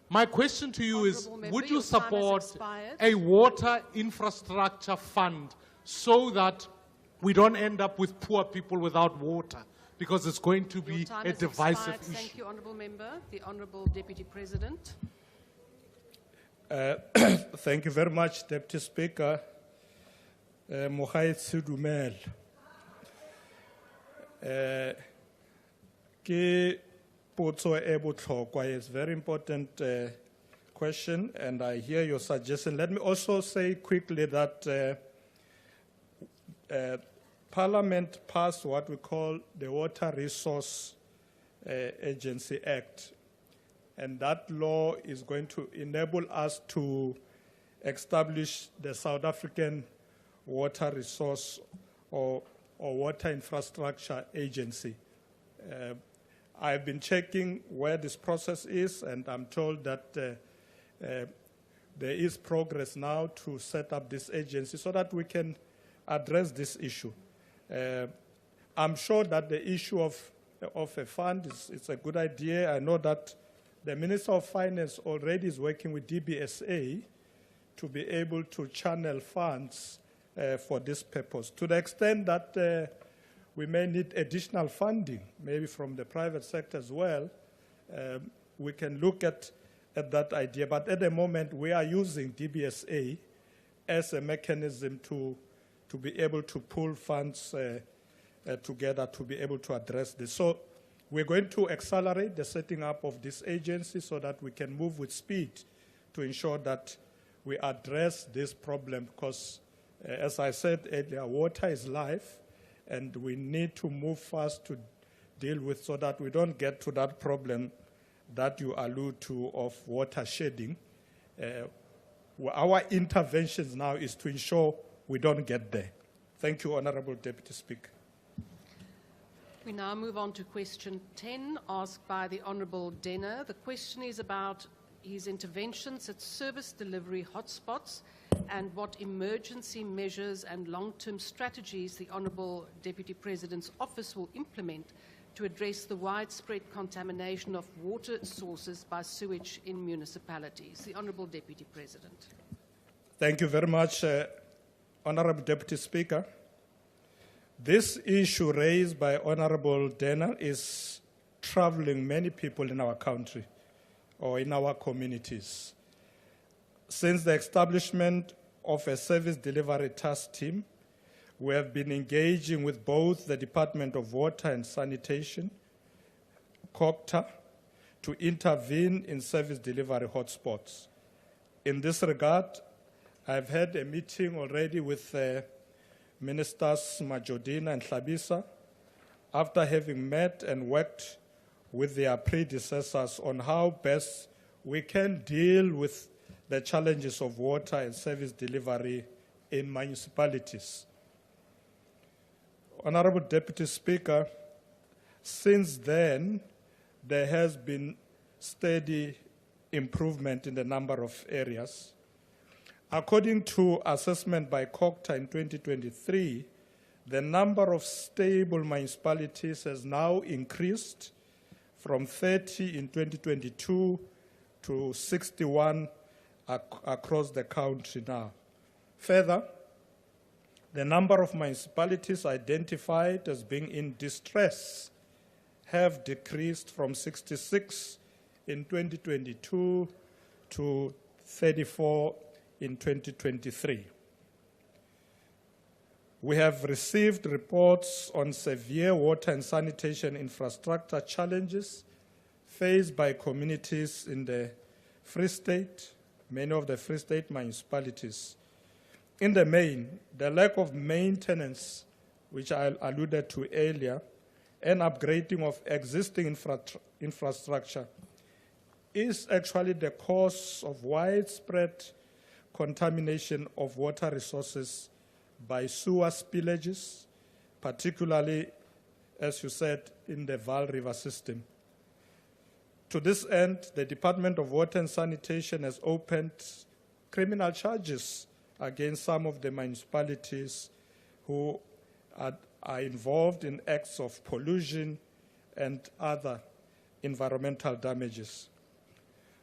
My question to you is, would you support a water infrastructure fund so that we don't end up with poor people without water? Because it's going to be a divisive issue. Thank you, Honourable Member. The Honourable Deputy President. Thank you very much, Deputy Speaker. Mohaitsu Dumel. It's a very important question, and I hear your suggestion. Let me also say quickly that Parliament passed what we call the Water Resource Agency Act, and that law is going to enable us to establish the South African Water Resource or Water Infrastructure Agency. I've been checking where this process is, and I'm told that there is progress now to set up this agency so that we can address this issue. I'm sure that the issue of a fund is a good idea. I know that the Minister of Finance already is working with DBSA to be able to channel funds for this purpose. To the extent that we may need additional funding, maybe from the private sector as well, we can look at that idea. But at the moment, we are using DBSA as a mechanism to be able to pull funds together to be able to address this. So we're going to accelerate the setting up of this agency so that we can move with speed to ensure that we address this problem, because, as I said earlier, water is life, and we need to move fast to deal with so that we don't get to that problem that you allude to of water shedding. Our interventions now is to ensure we don't get there. Thank you, Honourable Deputy Speaker. We now move on to question 10, asked by the Honourable Denner. The question is about his interventions at service delivery hotspots and what emergency measures and long-term strategies the Honourable Deputy President's Office will implement to address the widespread contamination of water sources by sewage in municipalities. The Honourable Deputy President. Thank you very much, Honourable Deputy Speaker. This issue raised by Honourable Denner is troubling many people in our country or in our communities. Since the establishment of a service delivery task team, we have been engaging with both the Department of Water and Sanitation, COCTA, to intervene in service delivery hotspots. In this regard, I've had a meeting already with Ministers Majodina and Hlabisa, after having met and worked with their predecessors on how best we can deal with the challenges of water and service delivery in municipalities. Honorable Deputy Speaker, since then, there has been steady improvement in the number of areas. According to assessment by COCTA in 2023, the number of stable municipalities has now increased from 30 in 2022 to 61 across the country now. Further, the number of municipalities identified as being in distress have decreased from 66 in 2022 to 34 in 2023. We have received reports on severe water and sanitation infrastructure challenges faced by communities in the Free State, many of the Free State municipalities. In the main, the lack of maintenance, which I alluded to earlier, and upgrading of existing infrastructure is actually the cause of widespread contamination of water resources by sewer spillages, particularly, as you said, in the Vaal River system. To this end, the Department of Water and Sanitation has opened criminal charges against some of the municipalities who are involved in acts of pollution and other environmental damages.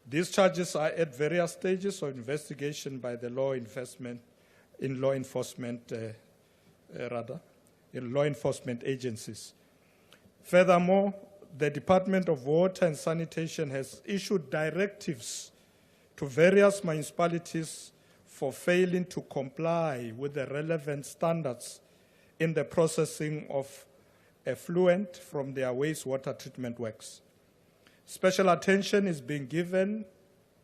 These charges are at various stages of investigation by the law enforcement agencies. Furthermore, the Department of Water and Sanitation has issued directives to various municipalities for failing to comply with the relevant standards in the processing of effluent from their wastewater treatment works. Special attention is being given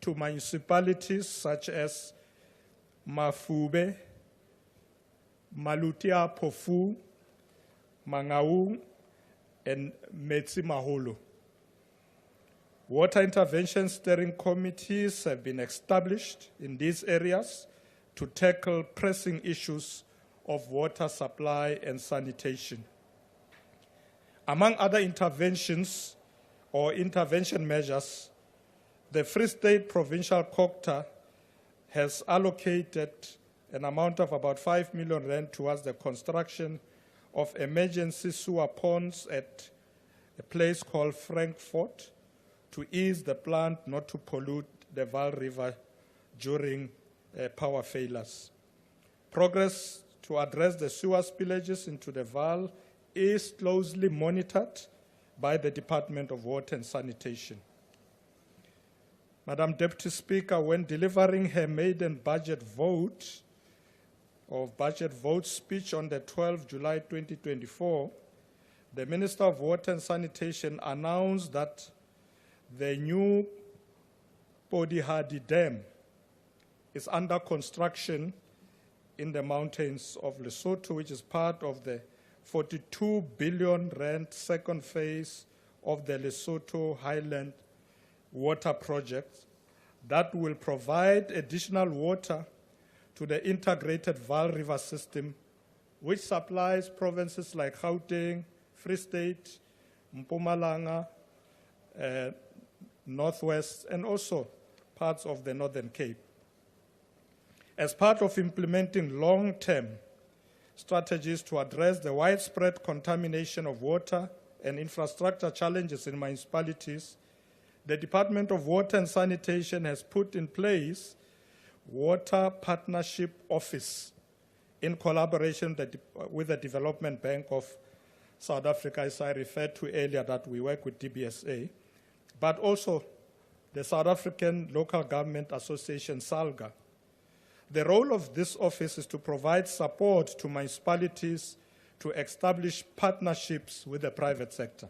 to municipalities such as Mafube, Malutia Pofu, Mangaung, and Metsi Maholo. Water intervention steering committees have been established in these areas to tackle pressing issues of water supply and sanitation. Among other interventions or intervention measures, the Free State Provincial COCTA has allocated an amount of about 5 million rand towards the construction of emergency sewer ponds at a place called Frankfurt to ease the plant not to pollute the Vaal River during power failures. Progress to address the sewer spillages into the Vaal is closely monitored by the Department of Water and Sanitation. Madam Deputy Speaker, when delivering her maiden budget vote speech on the 12th July 2024, the Minister of Water and Sanitation announced that the new Podihadi Dam is under construction in the mountains of Lesotho, which is part of the 42 billion rand second phase of the Lesotho Highland Water Project that will provide additional water to the integrated Vaal River system, which supplies provinces like Gauteng, Free State, Mpumalanga, Northwest, and also parts of the Northern Cape. As part of implementing long-term strategies to address the widespread contamination of water and infrastructure challenges in municipalities, the Department of Water and Sanitation has put in place Water Partnership Office in collaboration with the Development Bank of South Africa, as I referred to earlier, that we work with DBSA, but also the South African Local Government Association, SALGA. The role of this office is to provide support to municipalities to establish partnerships with the private sector.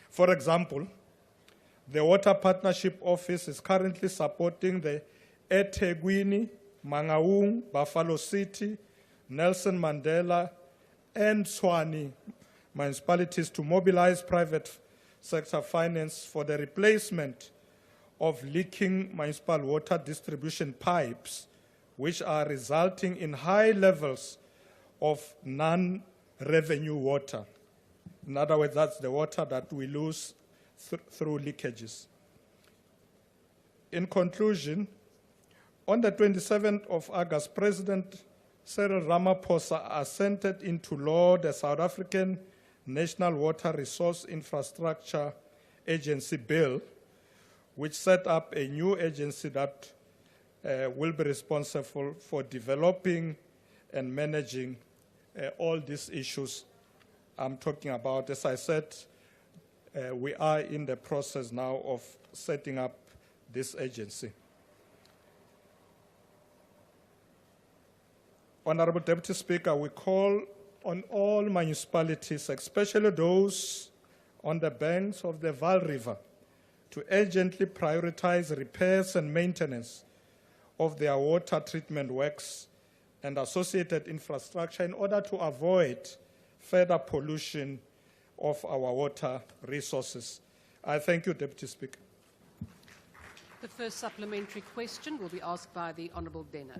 For example, the Water Partnership Office is currently supporting the eThekwini, Mangaung, Buffalo City, Nelson Mandela, and Tshwane municipalities to mobilize private sector finance for the replacement of leaking municipal water distribution pipes, which are resulting in high levels of non-revenue water. In other words, that's the water that we lose through leakages. In conclusion, on the 27th of August, President Cyril Ramaphosa assented into law the South African National Water Resource Infrastructure Agency Bill, which set up a new agency that will be responsible for developing and managing all these issues I'm talking about. As I said, we are in the process now of setting up this agency. Honorable Deputy Speaker, we call on all municipalities, especially those on the banks of the Vaal River, to urgently prioritize repairs and maintenance of their water treatment works and associated infrastructure in order to avoid further pollution of our water resources. I thank you, Deputy Speaker. The first supplementary question will be asked by the Honourable Benner.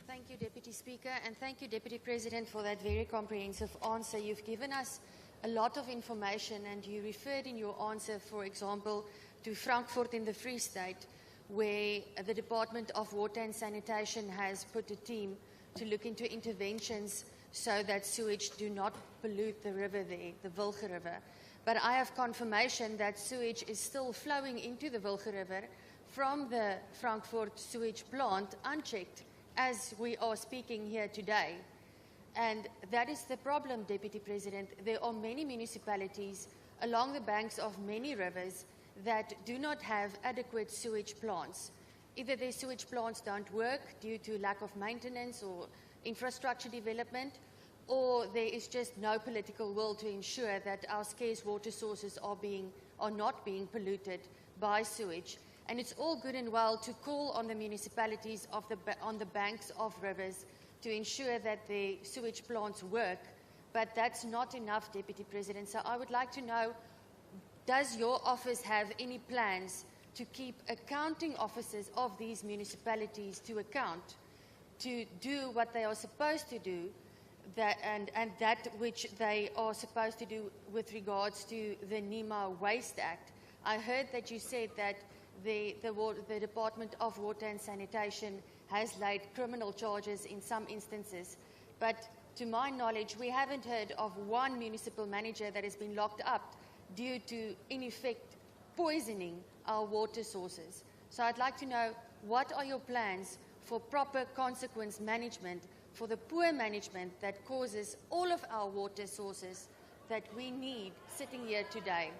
Thank you, Deputy Speaker, and thank you, Deputy President, for that very comprehensive answer. You've given us a lot of information, and you referred in your answer, for example, to Frankfurt in the Free State, where the Department of Water and Sanitation has put a team to look into interventions so that sewage do not pollute the river there, the Wilge River. But I have confirmation that sewage is still flowing into the Wilge River from the Frankfurt sewage plant unchecked as we are speaking here today. And that is the problem, Deputy President. There are many municipalities along the banks of many rivers that do not have adequate sewage plants. Either their sewage plants don't work due to lack of maintenance or infrastructure development, or there is just no political will to ensure that our scarce water sources are not being polluted by sewage. And it's all good and well to call on the municipalities on the banks of rivers to ensure that the sewage plants work, but that's not enough, Deputy President. So I would like to know, does your office have any plans to keep accounting officers of these municipalities to account, to do what they are supposed to do, and that which they are supposed to do with regards to the NEMA Waste Act? I heard that you said that the Department of Water and Sanitation has laid criminal charges in some instances, but to my knowledge, we haven't heard of one municipal manager that has been locked up due to, in effect, poisoning our water sources. So I'd like to know, what are your plans for proper consequence management for the poor management that causes all of our water sources that we need sitting here today?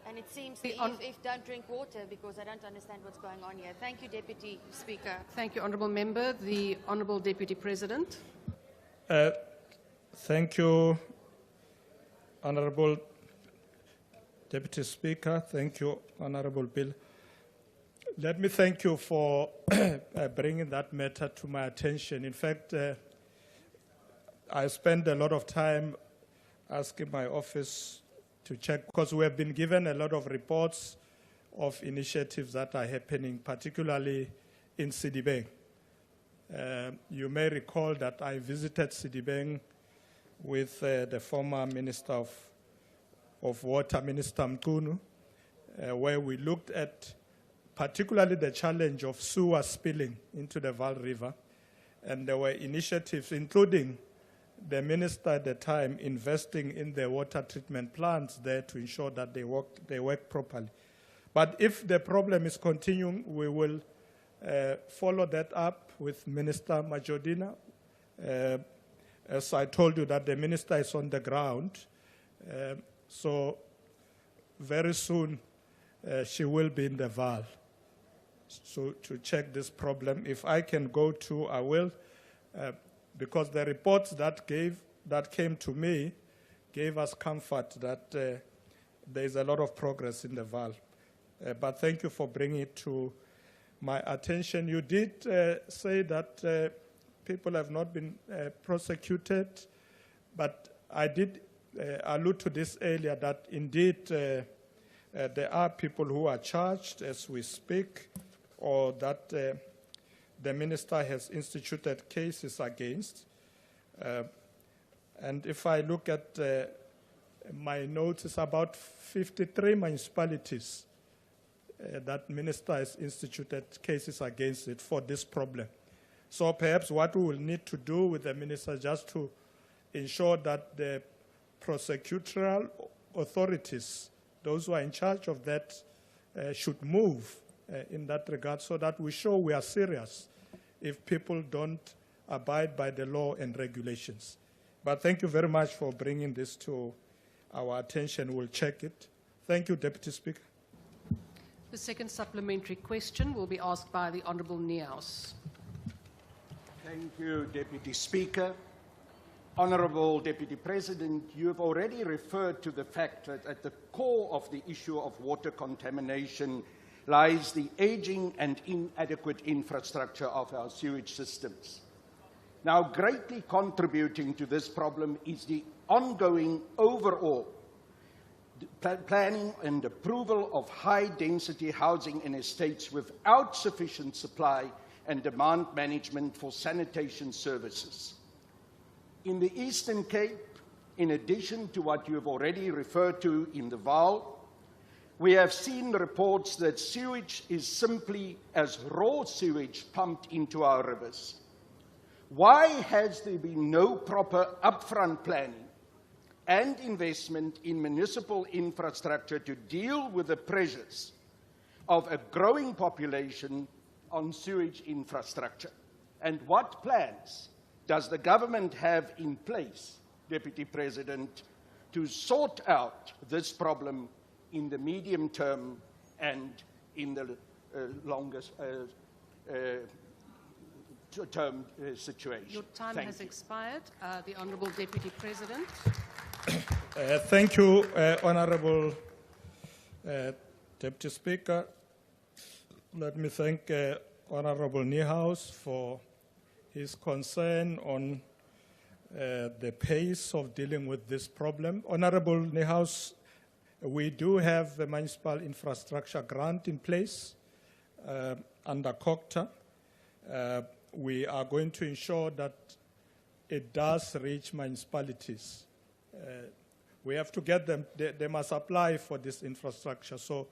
And it seems the EFF don't drink water because I don't understand what's going on here. Thank you, Deputy Speaker. Thank you, Honourable Member. The Honourable Deputy President. Thank you, Honourable Deputy Speaker. Thank you, Honourable Bill. Let me thank you for bringing that matter to my attention. In fact, I spent a lot of time asking my office to check, because we have been given a lot of reports of initiatives that are happening, particularly in Sidibeng. You may recall that I visited Sidibeng with the former Minister of Water, Minister Mkunu, where we looked at particularly the challenge of sewer spilling into the Vaal River. And there were initiatives, including the minister at the time, investing in the water treatment plants there to ensure that they work properly. But if the problem is continuing, we will follow that up with Minister Majodina. As I told you, that the minister is on the ground. So very soon she will be in the Vaal. So to check this problem, if I can go to, I will. Because the reports that came to me gave us comfort that there is a lot of progress in the Vaal. But thank you for bringing it to my attention. You did say that people have not been prosecuted, but I did allude to this earlier, that indeed there are people who are charged as we speak, or that the minister has instituted cases against. And if I look at my notes, it's about 53 municipalities that minister has instituted cases against it for this problem. So perhaps what we will need to do with the minister just to ensure that the prosecutorial authorities, those who are in charge of that, should move in that regard so that we show we are serious if people don't abide by the law and regulations. But thank you very much for bringing this to our attention. We'll check it. Thank you, Deputy Speaker. The second supplementary question will be asked by the Honourable Nieuwmeester. Thank you, Deputy Speaker. Honourable Deputy President, you have already referred to the fact that at the core of the issue of water contamination lies the aging and inadequate infrastructure of our sewage systems. Now, greatly contributing to this problem is the ongoing overall planning and approval of high-density housing in estates without sufficient supply and demand management for sanitation services. In the Eastern Cape, in addition to what you have already referred to in the Vaal, we have seen reports that sewage is simply as raw sewage pumped into our rivers. Why has there been no proper upfront planning and investment in municipal infrastructure to deal with the pressures of a growing population on sewage infrastructure? And what plans does the government have in place, Deputy President, to sort out this problem in the medium term and in the longest term situation? Your time has expired. The Honourable Deputy President. Thank you, Honourable Deputy Speaker. Let me thank Honourable Nieuwmeester for his concern on the pace of dealing with this problem. Honourable Nieuwmeester, we do have the municipal infrastructure grant in place under COCTA. We are going to ensure that it does reach municipalities. We have to get them, they must apply for this infrastructure. So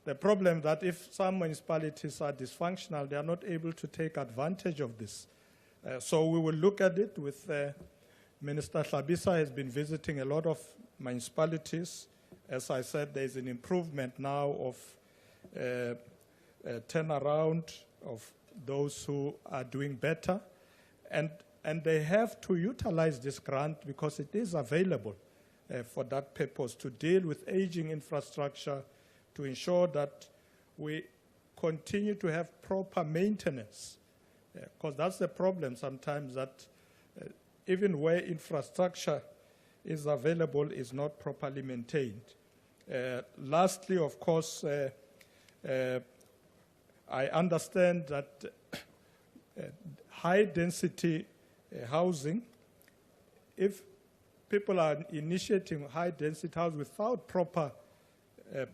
the problem that if some municipalities are dysfunctional, they are not able to take advantage of this. So we will look at it with Minister Hlabisa has been visiting a lot of municipalities. As I said, there's an improvement now of a turnaround of those who are doing better. And they have to utilize this grant because it is available for that purpose, to deal with aging infrastructure, to ensure that we continue to have proper maintenance. Because that's the problem sometimes, that even where infrastructure is available is not properly maintained. Lastly, of course, I understand that high-density housing, if people are initiating high-density housing without proper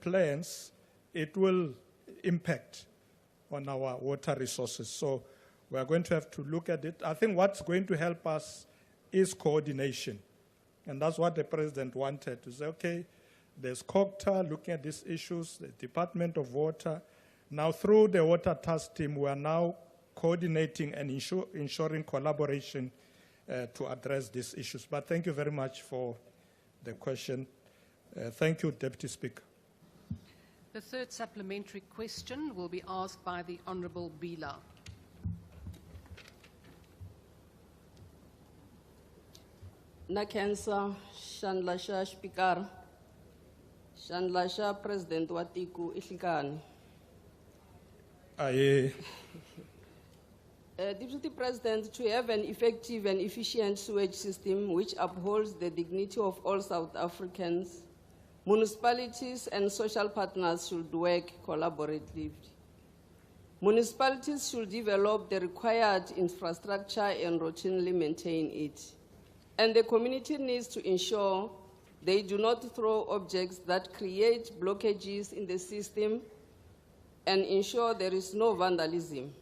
plans, it will impact on our water resources. So we are going to have to look at it. I think what's going to help us is coordination. And that's what the President wanted, to say, okay, there's COCTA looking at these issues, the Department of Water. Now, through the Water Task Team, we are now coordinating and ensuring collaboration to address these issues. But thank you very much for the question. Thank you, Deputy Speaker. The third supplementary question will be asked by the Honourable Bila. Nakensa Shandlasha Speaker, Shandlasha President Watiku Ishikani. Aye. Deputy President, to have an effective and efficient sewage system which upholds the dignity of all South Africans, municipalities and social partners should work collaboratively. Municipalities should develop the required infrastructure and routinely maintain it. And the community needs to ensure They do not throw objects that create blockages in the system and ensure there is no vandalism.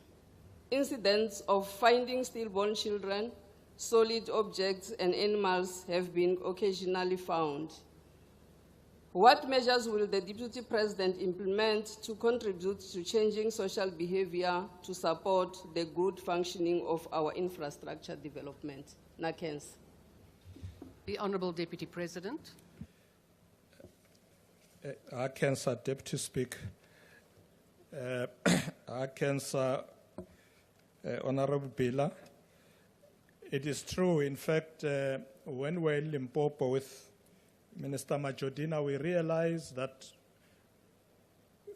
Incidents of finding stillborn children, solid objects, and animals have been occasionally found. What measures will the Deputy President implement to contribute to changing social behavior to support the good functioning of our infrastructure development? Nakens. The Honourable Deputy President. Cancer Deputy Speaker. Cancer Honourable Bila. It is true, in fact, when we were in Limpopo with Minister Majodina, we realized that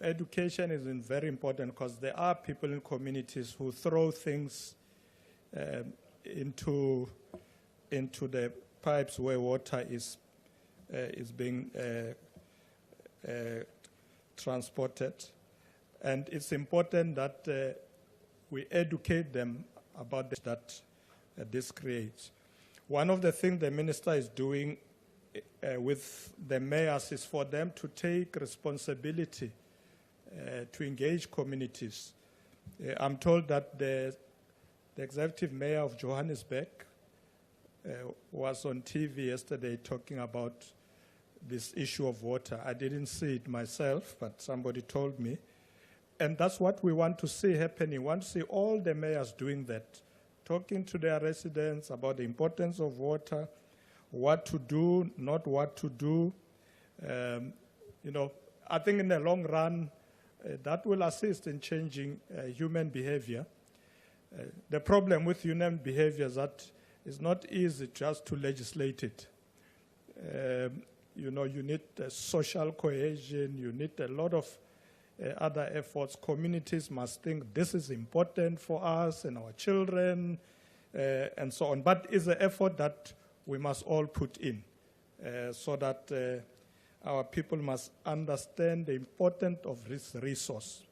education is very important because there are people in communities who throw things into the pipes where water is being transported. And it's important that we educate them about that this creates. One of the things the minister is doing with the mayors is for them to take responsibility to engage communities. I'm told that the executive mayor of Johannesburg was on TV yesterday talking about this issue of water. I didn't see it myself, but somebody told me. And that's what we want to see happening. We want to see all the mayors doing that, talking to their residents about the importance of water, what to do, not what to do. You know, I think in the long run, that will assist in changing human behavior. The problem with human behavior is that it's not easy just to legislate it. You know, you need social cohesion, you need a lot of other efforts. Communities must think this is important for us and our children, and so on. But it's an effort that we must all put in so that our people must understand the importance of this resource,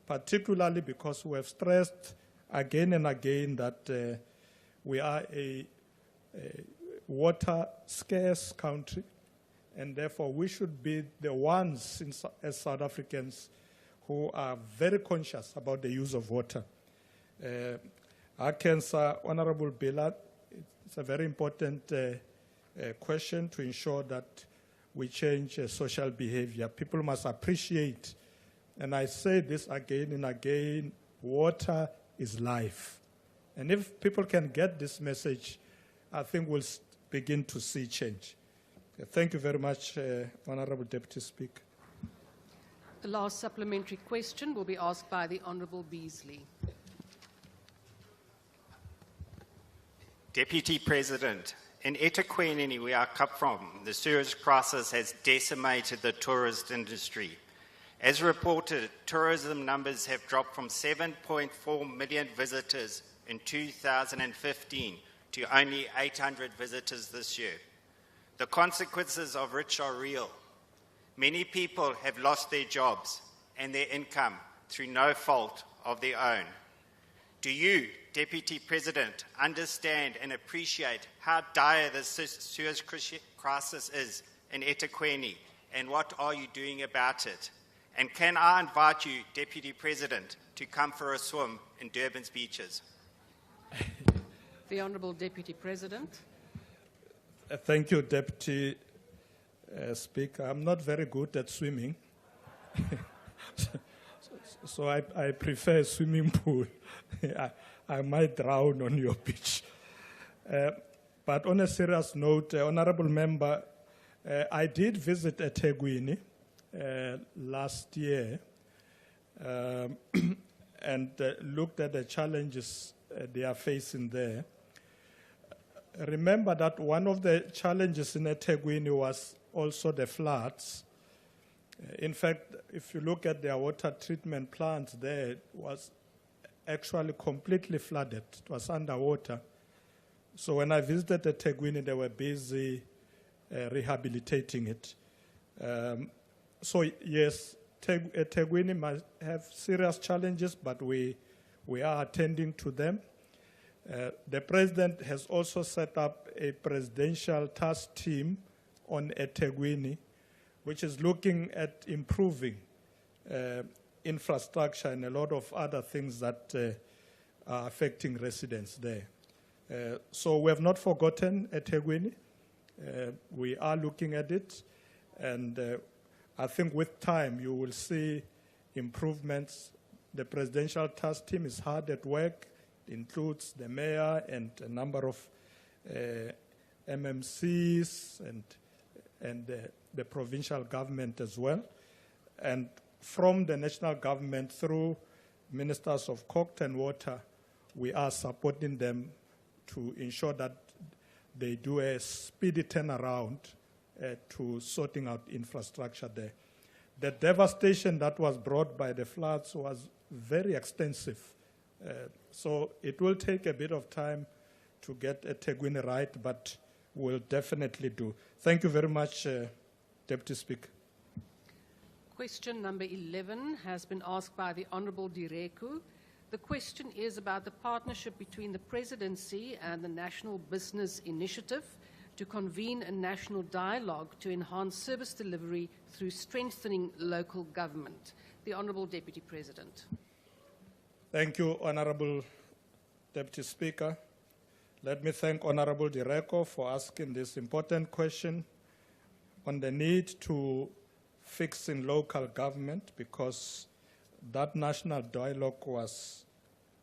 particularly because we have stressed again and again that we are a water-scarce country, and therefore we should be the ones as South Africans who are very conscious about the use of water. Honourable Bila, it's a very important question to ensure that we change social behavior. People must appreciate, and I say this again and again, water is life. And if people can get this message, I think we'll begin to see change. Thank you very much, Honourable Deputy Speaker. The last supplementary question will be asked by the Honourable Beasley. Deputy President, in eThekwini, where I come from, the sewage crisis has decimated the tourist industry. As reported, tourism numbers have dropped from 7.4 million visitors in 2015 to only 800 visitors this year. The consequences of which are real. Many people have lost their jobs and their income through no fault of their own. Do you, Deputy President, understand and appreciate how dire the sewage crisis is in eThekwini, and what are you doing about it? And can I invite you, Deputy President, to come for a swim in Durban's beaches? The Honourable Deputy President. Thank you, Deputy Speaker. I'm not very good at swimming, so I prefer a swimming pool. I might drown on your beach. But on a serious note, Honourable Member, I did visit eThekwini last year and looked at the challenges they are facing there. Remember that one of the challenges in eThekwini was also the floods. In fact, if you look at their water treatment plants there, it was actually completely flooded. It was underwater. So when I visited eThekwini, they were busy rehabilitating it. So yes, eThekwini might have serious challenges, but we are attending to them. The President has also set up a presidential task team on eThekwini, which is looking at improving infrastructure and a lot of other things that are affecting residents there. So we have not forgotten eThekwini. We are looking at it, and I think with time you will see improvements. The presidential task team is hard at work. It includes the mayor and a number of MMCs and the provincial government as well. And from the national government through ministers of Cocked and Water, we are supporting them to ensure that they do a speedy turnaround to sorting out infrastructure there. The devastation that was brought by the floods was very extensive. So it will take a bit of time to get eThekwini right, but we'll definitely do. Thank you very much, Deputy Speaker. Question number 11 has been asked by the Honourable Direku. The question is about the partnership between the Presidency and the National Business Initiative to convene a national dialogue to enhance service delivery through strengthening local government. The Honourable Deputy President. Thank you, Honourable Deputy Speaker. Let me thank Honourable Direko for asking this important question on the need to fix in local government, because that national dialogue was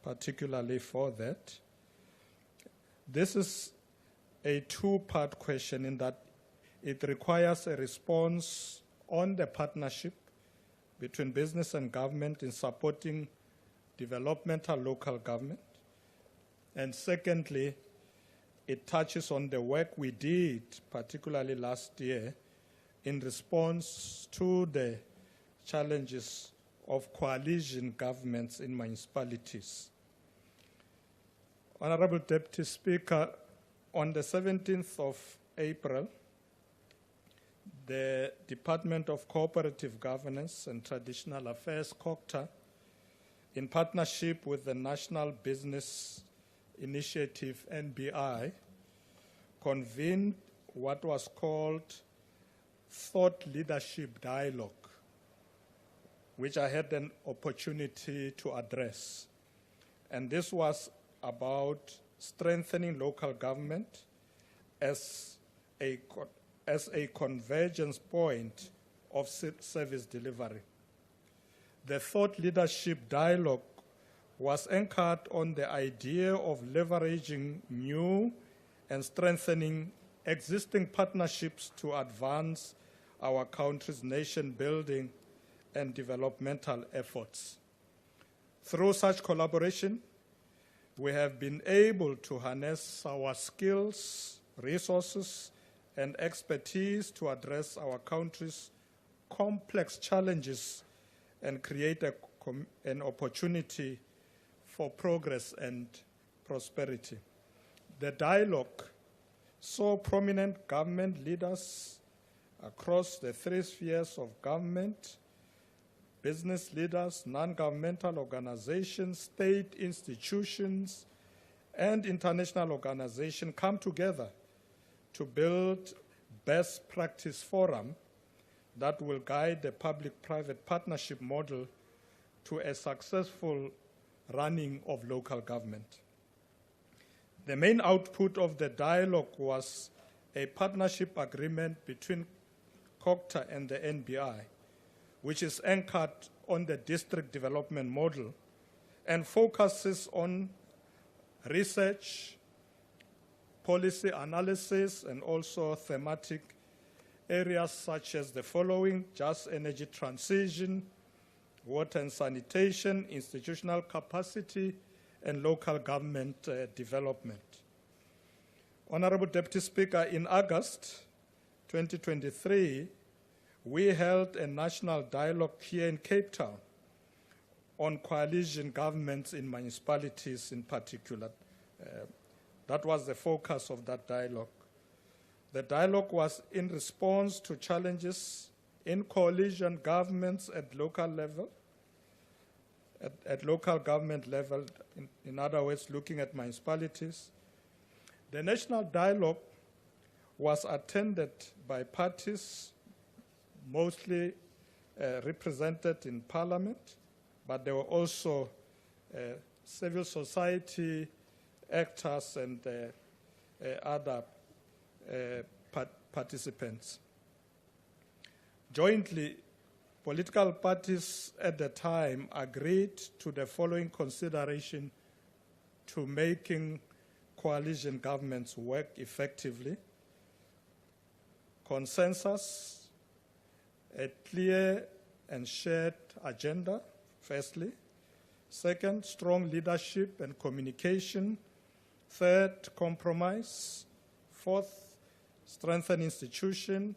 particularly for that. This is a two-part question in that it requires a response on the partnership between business and government in supporting developmental local government. And secondly, it touches on the work we did, particularly last year, in response to the challenges of coalition governments in municipalities. Honourable Deputy Speaker, on the 17th of April, the Department of Cooperative Governance and Traditional Affairs, COCTA, in partnership with the National Business Initiative, NBI, convened what was called Thought Leadership Dialogue, which I had an opportunity to address. And this was about strengthening local government as a convergence point of service delivery. The Thought Leadership Dialogue was anchored on the idea of leveraging new and strengthening existing partnerships to advance our country's nation-building and developmental efforts. Through such collaboration, we have been able to harness our skills, resources, and expertise to address our country's complex challenges and create an opportunity for progress and prosperity. The dialogue saw prominent government leaders across the three spheres of government, business leaders, non-governmental organizations, state institutions, and international organizations come together to build best practice forum that will guide the public-private partnership model to a successful running of local government. The main output of the dialogue was a partnership agreement between COCTA and the NBI, which is anchored on the district development model and focuses on research, policy analysis, and also thematic areas such as the following: just energy transition, water and sanitation, institutional capacity, and local government development. Honourable Deputy Speaker, in August 2023, we held a national dialogue here in Cape Town on coalition governments in municipalities in particular. That was the focus of that dialogue. The dialogue was in response to challenges in coalition governments at local level, at local government level, in other words, looking at municipalities. The national dialogue was attended by parties mostly represented in Parliament, but there were also civil society actors and other participants. Jointly, political parties at the time agreed to the following consideration to making coalition governments work effectively: consensus, a clear and shared agenda, firstly. Second, strong leadership and communication. Third, compromise. Fourth, strengthen institution.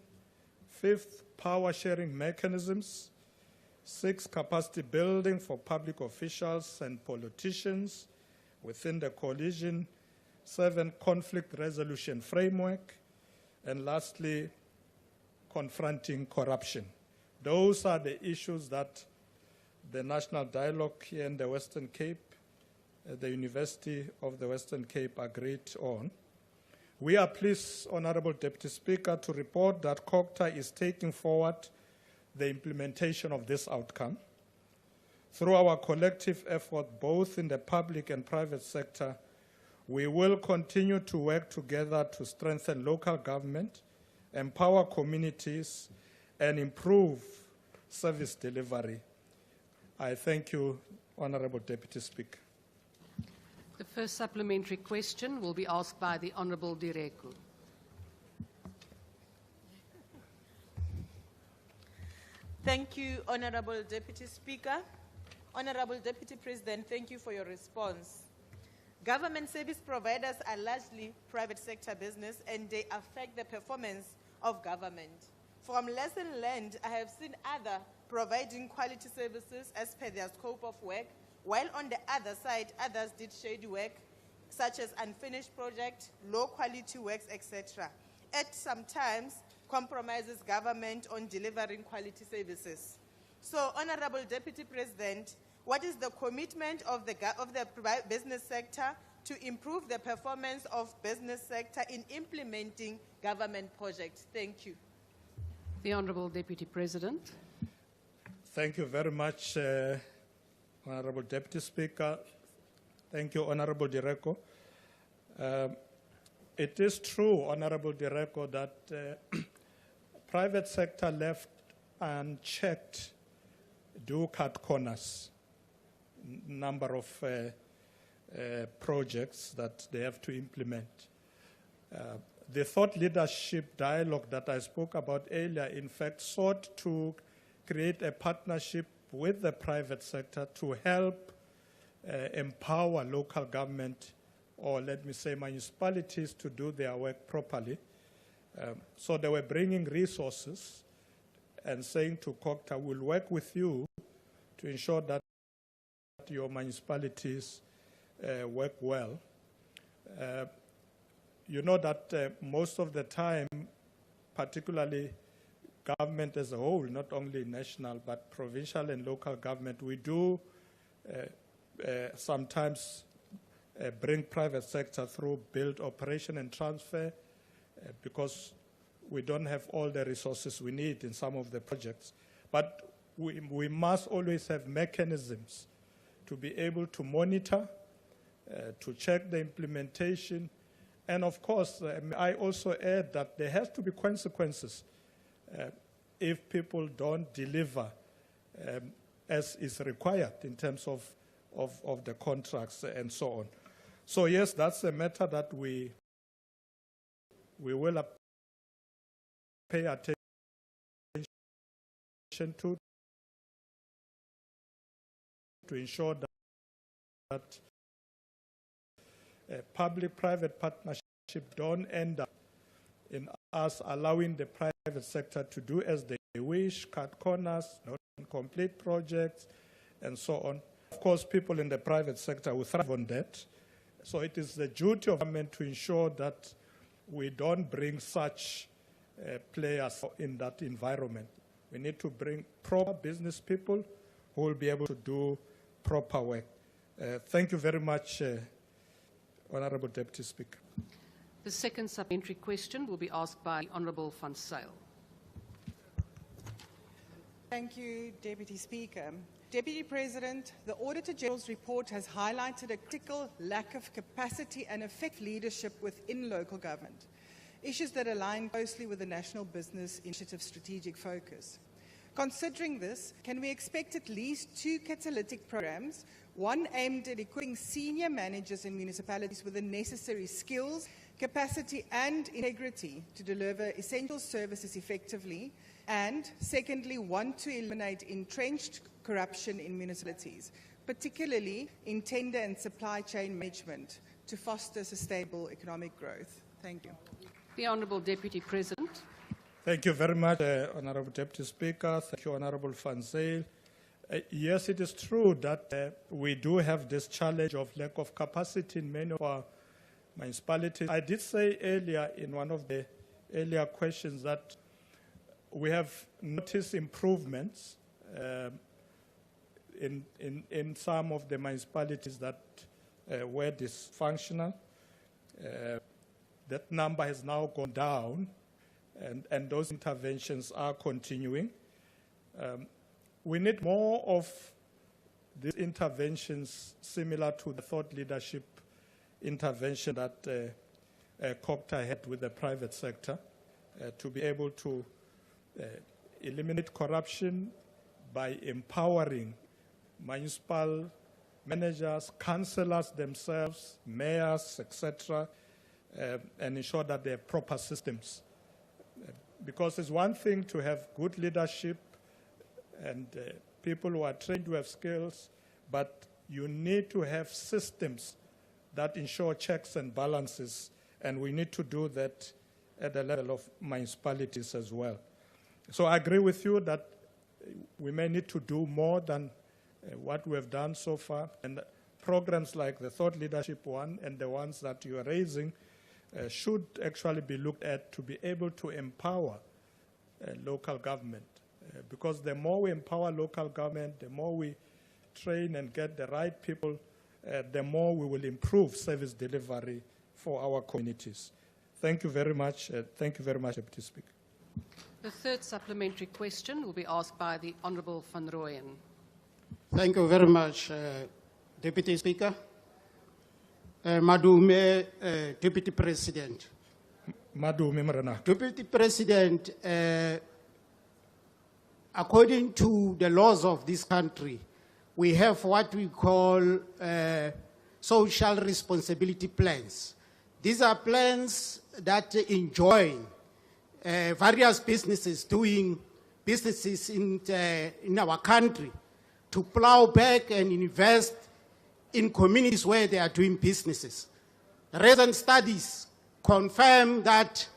Fifth, power sharing mechanisms. Sixth, capacity building for public officials and politicians within the coalition. Seven, conflict resolution framework. And lastly, confronting corruption. Those are the issues that the National Dialogue here in the Western Cape, the University of the Western Cape, agreed on. We are pleased, Honorable Deputy Speaker, to report that COGTA is taking forward the implementation of this outcome. Through our collective effort, both in the public and private sector, we will continue to work together to strengthen local government, empower communities, and improve service delivery. I thank you, Honorable Deputy Speaker. The first supplementary question will be asked by the Honourable Direko. Thank you, Honourable Deputy Speaker. Honourable Deputy President, thank you for your response. Government service providers are largely private sector business and they affect the performance of government. From lesson learned, I have seen other providing quality services as per their scope of work, while on the other side, others did shady work, such as unfinished project, low quality works, etc. It sometimes compromises government on delivering quality services. So, Honourable Deputy President, what is the commitment of the business sector to improve the performance of business sector in implementing government projects? Thank you. The Honourable Deputy President. Thank you very much, Honourable Deputy Speaker. Thank you, Honourable Direko. It is true, Honourable Direko, that private sector left unchecked do cut corners. Number of projects that they have to implement. The thought leadership dialogue that I spoke about earlier, in fact, sought to create a partnership with the private sector to help empower local government, or let me say municipalities, to do their work properly. So they were bringing resources and saying to COGTA, we'll work with you to ensure that your municipalities work well. You know that most of the time, particularly government as a whole, not only national, but provincial and local government, we do sometimes bring private sector through build, operation, and transfer because we don't have all the resources we need in some of the projects. But we must always have mechanisms to be able to monitor, to check the implementation, and of course, I also add that there has to be consequences if people don't deliver as is required in terms of the contracts and so on. So yes, that's a matter that we will pay attention to ensure that public-private partnership don't end up in us allowing the private sector to do as they wish, cut corners, not complete projects, and so on. Of course, people in the private sector will thrive on that. So it is the duty of government to ensure that we don't bring such players in that environment. We need to bring proper business people who will be able to do proper work. Thank you very much, Honourable Deputy Speaker. The second supplementary question will be asked by the Honourable Van Zyl. Thank you, Deputy Speaker. Deputy President, the Auditor General's report has highlighted a critical lack of capacity and effective leadership within local government, issues that align closely with the National Business Initiative strategic focus. Considering this, can we expect at least 2 catalytic programs, one aimed at equipping senior managers in municipalities with the necessary skills, capacity and integrity to deliver essential services effectively, and secondly, one to eliminate entrenched corruption in municipalities, particularly in tender and supply chain management, to foster sustainable economic growth? Thank you. The Honourable Deputy President. Thank you very much, Honourable Deputy Speaker. Thank you, Honourable Van Zyl. Yes, it is true that we do have this challenge of lack of capacity in many of our municipalities. I did say earlier in one of the earlier questions that we have noticed improvements in some of the municipalities that were dysfunctional. That number has now gone down, and those interventions are continuing. We need more of these interventions similar to the thought leadership intervention that COPTA had with the private sector to be able to eliminate corruption by empowering municipal managers, councillors themselves, mayors, etc., and ensure that they have proper systems. Because it's one thing to have good leadership and people who are trained to have skills, but you need to have systems that ensure checks and balances, and we need to do that at the level of municipalities as well. So I agree with you that we may need to do more than what we have done so far, and programs like the Thought Leadership one and the ones that you are raising should actually be looked at to be able to empower local government. Because the more we empower local government, the more we train and get the right people, the more we will improve service delivery for our communities. Thank you very much. Thank you very much, Deputy Speaker. The third supplementary question will be asked by the Honourable Van Rooyen. Thank you very much, Deputy Speaker. Madume, Deputy President. Madume Mrana. Deputy President, according to the laws of this country, we have what we call social responsibility plans. These are plans that enjoin various businesses doing businesses in our country to plow back and invest in communities where they are doing businesses. Recent studies confirm that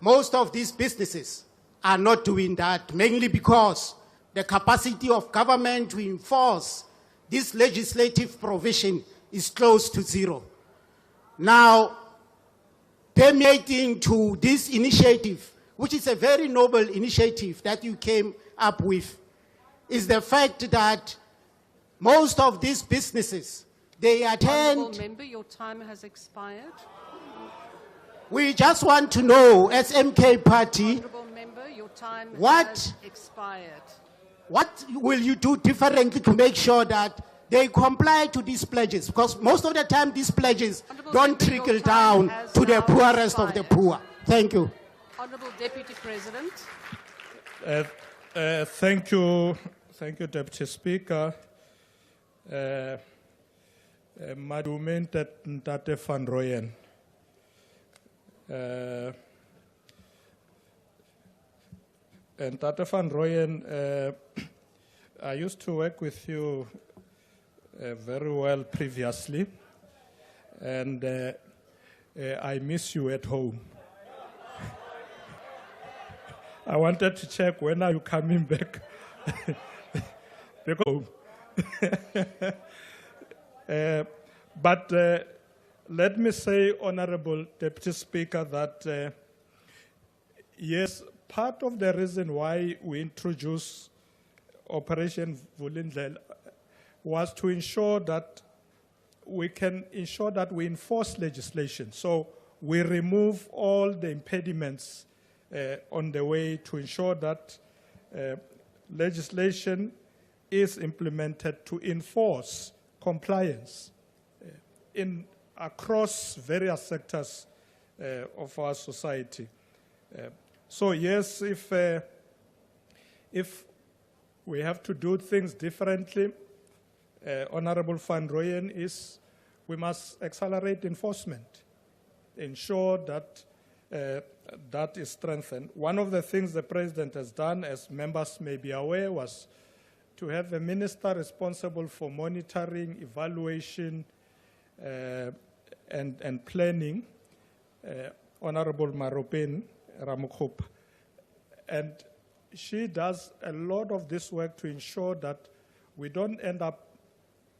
most of these businesses are not doing that, mainly because the capacity of government to enforce this legislative provision is close to zero. Now, permeating to this initiative, which is a very noble initiative that you came up with, is the fact that most of these businesses, they attend... Honourable Member, your time has expired. We just want to know, as MK Party, Honourable Member, your time has expired. What will you do differently to make sure that they comply to these pledges? Because most of the time these pledges don't trickle down to the poorest of the poor. Thank you. Honourable Deputy President. Thank you, Deputy Speaker. Madume Ntate Van Rooyen. Ntate Van Rooyen, I used to work with you very well previously, and I miss you at home. I wanted to check when are you coming back. But let me say, Honourable Deputy Speaker, that yes, part of the reason why we introduced Operation Vulindlela was to ensure that we can ensure that we enforce legislation. So we remove all the impediments on the way to ensure that legislation is implemented to enforce compliance across various sectors of our society. So yes, if we have to do things differently, Honorable Van Rooyen, is we must accelerate enforcement, ensure that that is strengthened. One of the things the President has done, as members may be aware, was to have a minister responsible for monitoring, evaluation, and planning, Honorable Maropeni Ramokgopa. And she does a lot of this work to ensure that we don't end up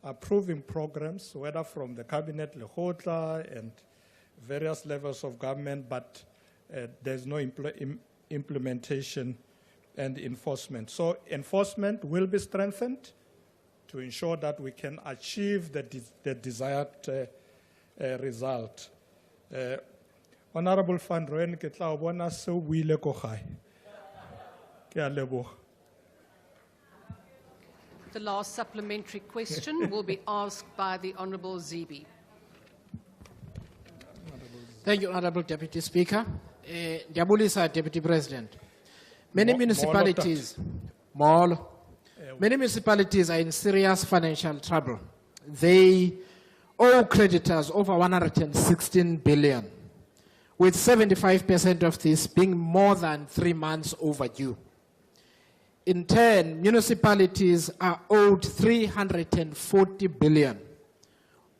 approving programs, whether from the cabinet, Lekgotla, and various levels of government, but there's no implementation and enforcement. So enforcement will be strengthened to ensure that we can achieve the desired result. Honorable Van Rooyen, ke tla o bona se o buile ko gae. Ke a leboga. The last supplementary question will be asked by the Honourable Zibi. Thank you, Honourable Deputy Speaker. Diabulisa, Deputy President. Many municipalities are in serious financial trouble. They owe creditors over 116 billion, with 75% of this being more than 3 months overdue. In turn, municipalities are owed 340 billion,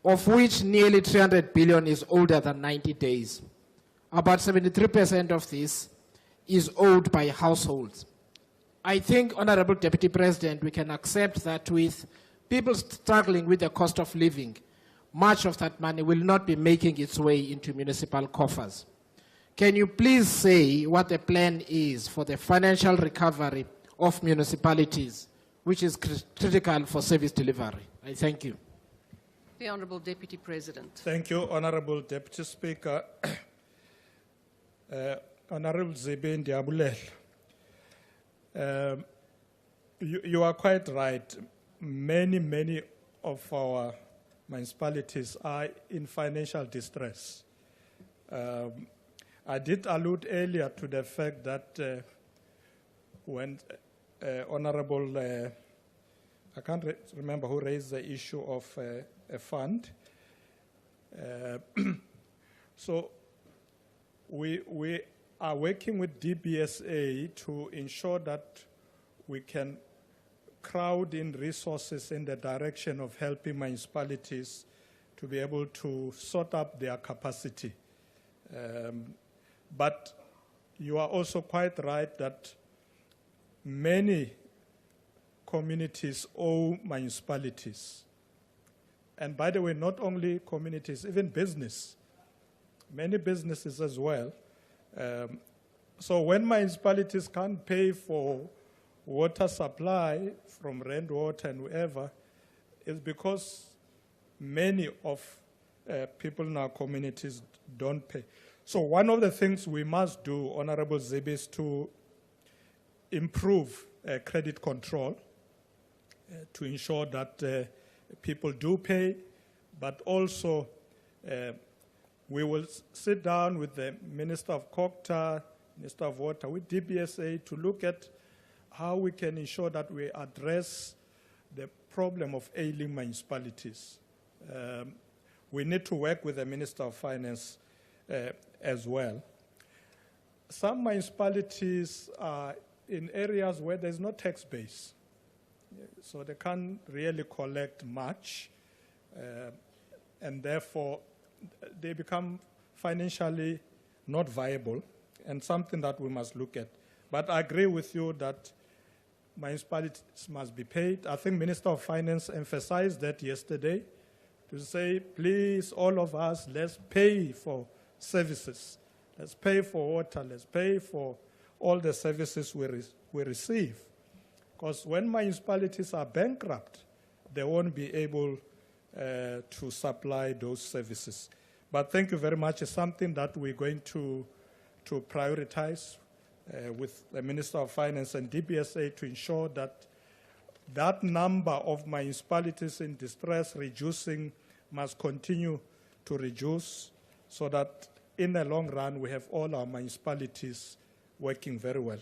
of which nearly 300 billion is older than 90 days. About 73% of this is owed by households. I think, Honorable Deputy President, we can accept that with people struggling with the cost of living, much of that money will not be making its way into municipal coffers. Can you please say what the plan is for the financial recovery of municipalities, which is critical for service delivery? I thank you. The Honourable Deputy President. Thank you, Honourable Deputy Speaker. Honourable Zibi Ndiabulele, you are quite right. Many of our municipalities are in financial distress. I did allude earlier to the fact that when Honourable, I can't remember who raised the issue of a fund. So we are working with DBSA to ensure that we can crowd in resources in the direction of helping municipalities to be able to sort up their capacity. But you are also quite right that many communities owe municipalities. And by the way, not only communities, even business. Many businesses as well. So when municipalities can't pay for water supply from rainwater and wherever, it's because many of people in our communities don't pay. So one of the things we must do, Honourable Zibi, is to improve credit control to ensure that people do pay, but also we will sit down with the Minister of COGTA, Minister of Water, with DBSA to look at how we can ensure that we address the problem of ailing municipalities. We need to work with the Minister of Finance as well. Some municipalities are in areas where there's no tax base, so they can't really collect much, and therefore they become financially not viable, and something that we must look at. But I agree with you that municipalities must be paid. I think Minister of Finance emphasized that yesterday to say, please, all of us, let's pay for services. Let's pay for water. Let's pay for all the services we receive. Because when municipalities are bankrupt, they won't be able to supply those services. But thank you very much. It's something that we're going to prioritize with the Minister of Finance and DBSA to ensure that that number of municipalities in distress reducing must continue to reduce so that in the long run we have all our municipalities working very well.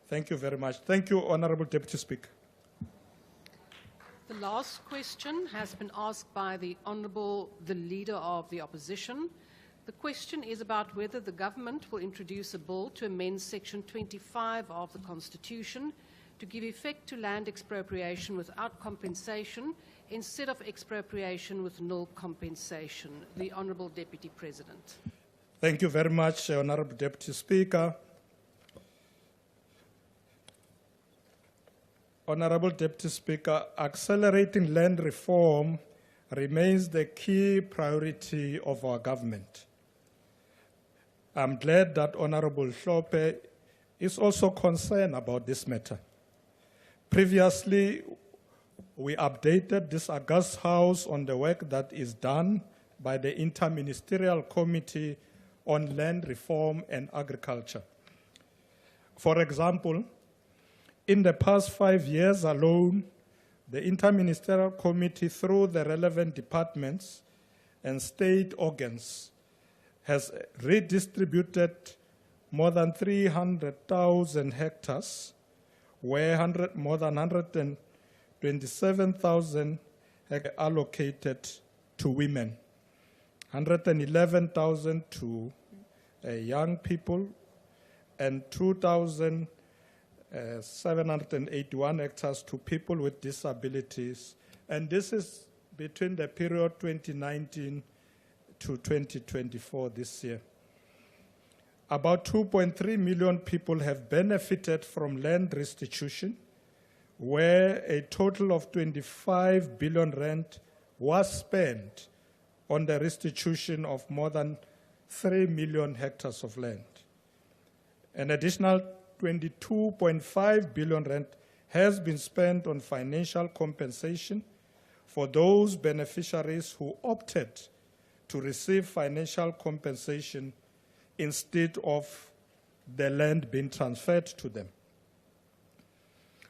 Thank you very much. Thank you, Honorable Deputy Speaker. The last question has been asked by the Leader of the Opposition. The question is about whether the government will introduce a bill to amend Section 25 of the Constitution to give effect to land expropriation without compensation instead of expropriation with nil compensation. The Honourable Deputy President. Thank you very much, Honourable Deputy Speaker. Honourable Deputy Speaker, accelerating land reform remains the key priority of our government. I'm glad that Honourable Hlophe is also concerned about this matter. Previously, we updated this august House on the work that is done by the Interministerial Committee on Land Reform and Agriculture. For example, in the past 5 years alone, the Interministerial Committee, through the relevant departments and state organs, has redistributed more than 300,000 hectares, where more than 127,000 hectares allocated to women, 111,000 to young people, and 2,781 hectares to people with disabilities. And this is between the period 2019 to 2024 this year. About 2.3 million people have benefited from land restitution, where a total of 25 billion rand was spent on the restitution of more than 3 million hectares of land. An additional 22.5 billion rand has been spent on financial compensation for those beneficiaries who opted to receive financial compensation instead of the land being transferred to them.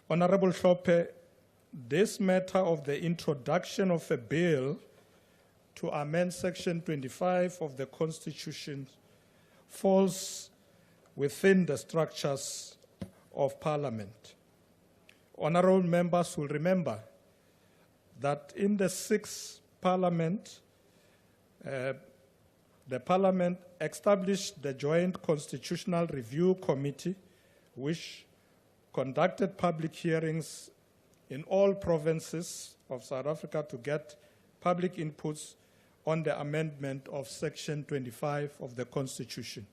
Honourable Hlophe, this matter of the introduction of a bill to amend Section 25 of the Constitution falls within the structures of Parliament. Honourable members will remember that in the 6th Parliament, the Parliament established the Joint Constitutional Review Committee, which conducted public hearings in all provinces of South Africa to get public inputs on the amendment of Section 25 of the Constitution.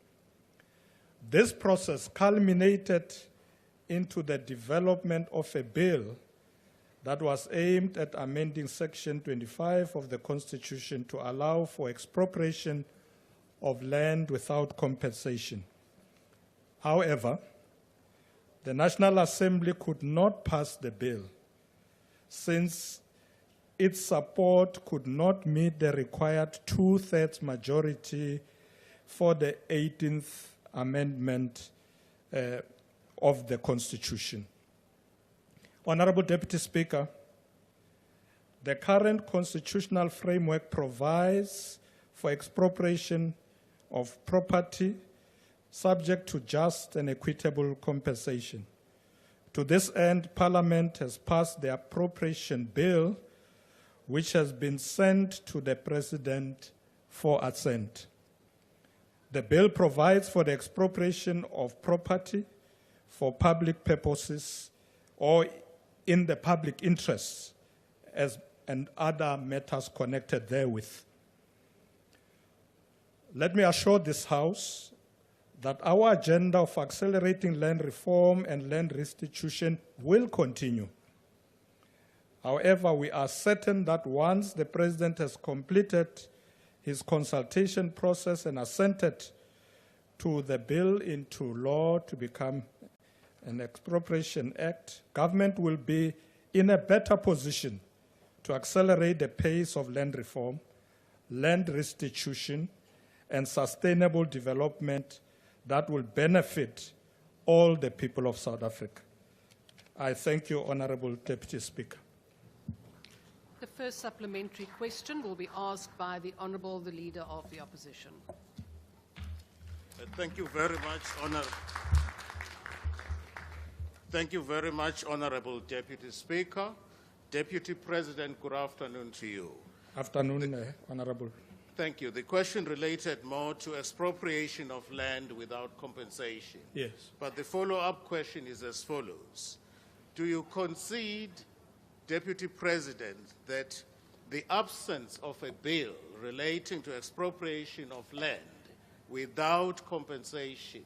This process culminated into the development of a bill that was aimed at amending Section 25 of the Constitution to allow for expropriation of land without compensation. However, the National Assembly could not pass the bill since its support could not meet the required 2/3 majority for the 18th Amendment of the Constitution. Honourable Deputy Speaker, the current constitutional framework provides for expropriation of property subject to just and equitable compensation. To this end, Parliament has passed the appropriation bill, which has been sent to the President for assent. The bill provides for the expropriation of property for public purposes or in the public interests and other matters connected therewith. Let me assure this House that our agenda of accelerating land reform and land restitution will continue. However, we are certain that once the President has completed his consultation process and assented to the bill into law to become an expropriation act, government will be in a better position to accelerate the pace of land reform, land restitution, and sustainable development that will benefit all the people of South Africa. I thank you, Honorable Deputy Speaker. The first supplementary question will be asked by the Honourable, the Leader of the Opposition. Thank you very much, Thank you very much, Honourable Deputy Speaker. Deputy President, good afternoon to you. Afternoon, Honourable. Thank you. The question related more to expropriation of land without compensation. Yes. But the follow-up question is as follows. Do you concede, Deputy President, that the absence of a bill relating to expropriation of land without compensation,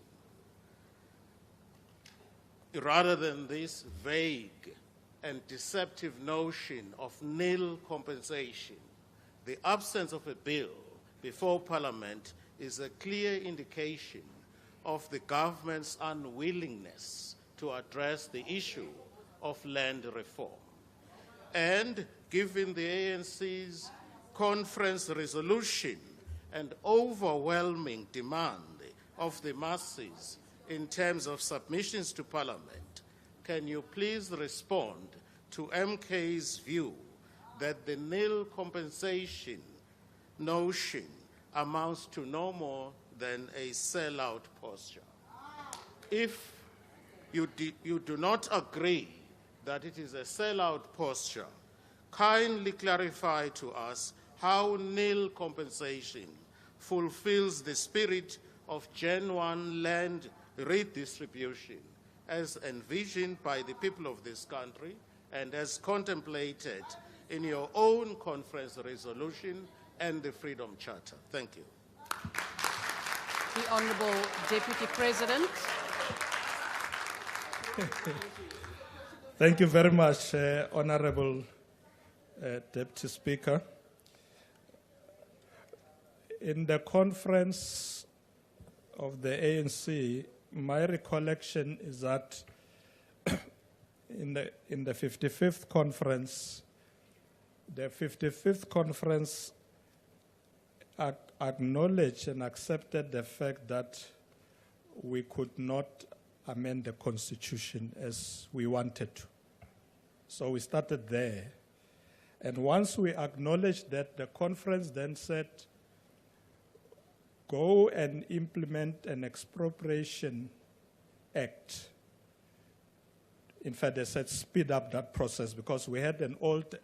rather than this vague and deceptive notion of nil compensation, the absence of a bill before Parliament is a clear indication of the government's unwillingness to address the issue of land reform? And given the ANC's conference resolution and overwhelming demand of the masses in terms of submissions to Parliament, can you please respond to MK's view that the nil compensation notion amounts to no more than a sellout posture? If you do not agree that it is a sellout posture, kindly clarify to us how nil compensation fulfills the spirit of genuine land redistribution as envisioned by the people of this country and as contemplated in your own conference resolution and the Freedom Charter. Thank you. The Honourable Deputy President. Thank you very much, Honourable Deputy Speaker. In the conference of the ANC, my recollection is that in the 55th conference, the 55th conference acknowledged and accepted the fact that we could not amend the Constitution as we wanted to. So we started there. And once we acknowledged that, the conference then said, go and implement an expropriation act. In fact, they said speed up that process because we had an old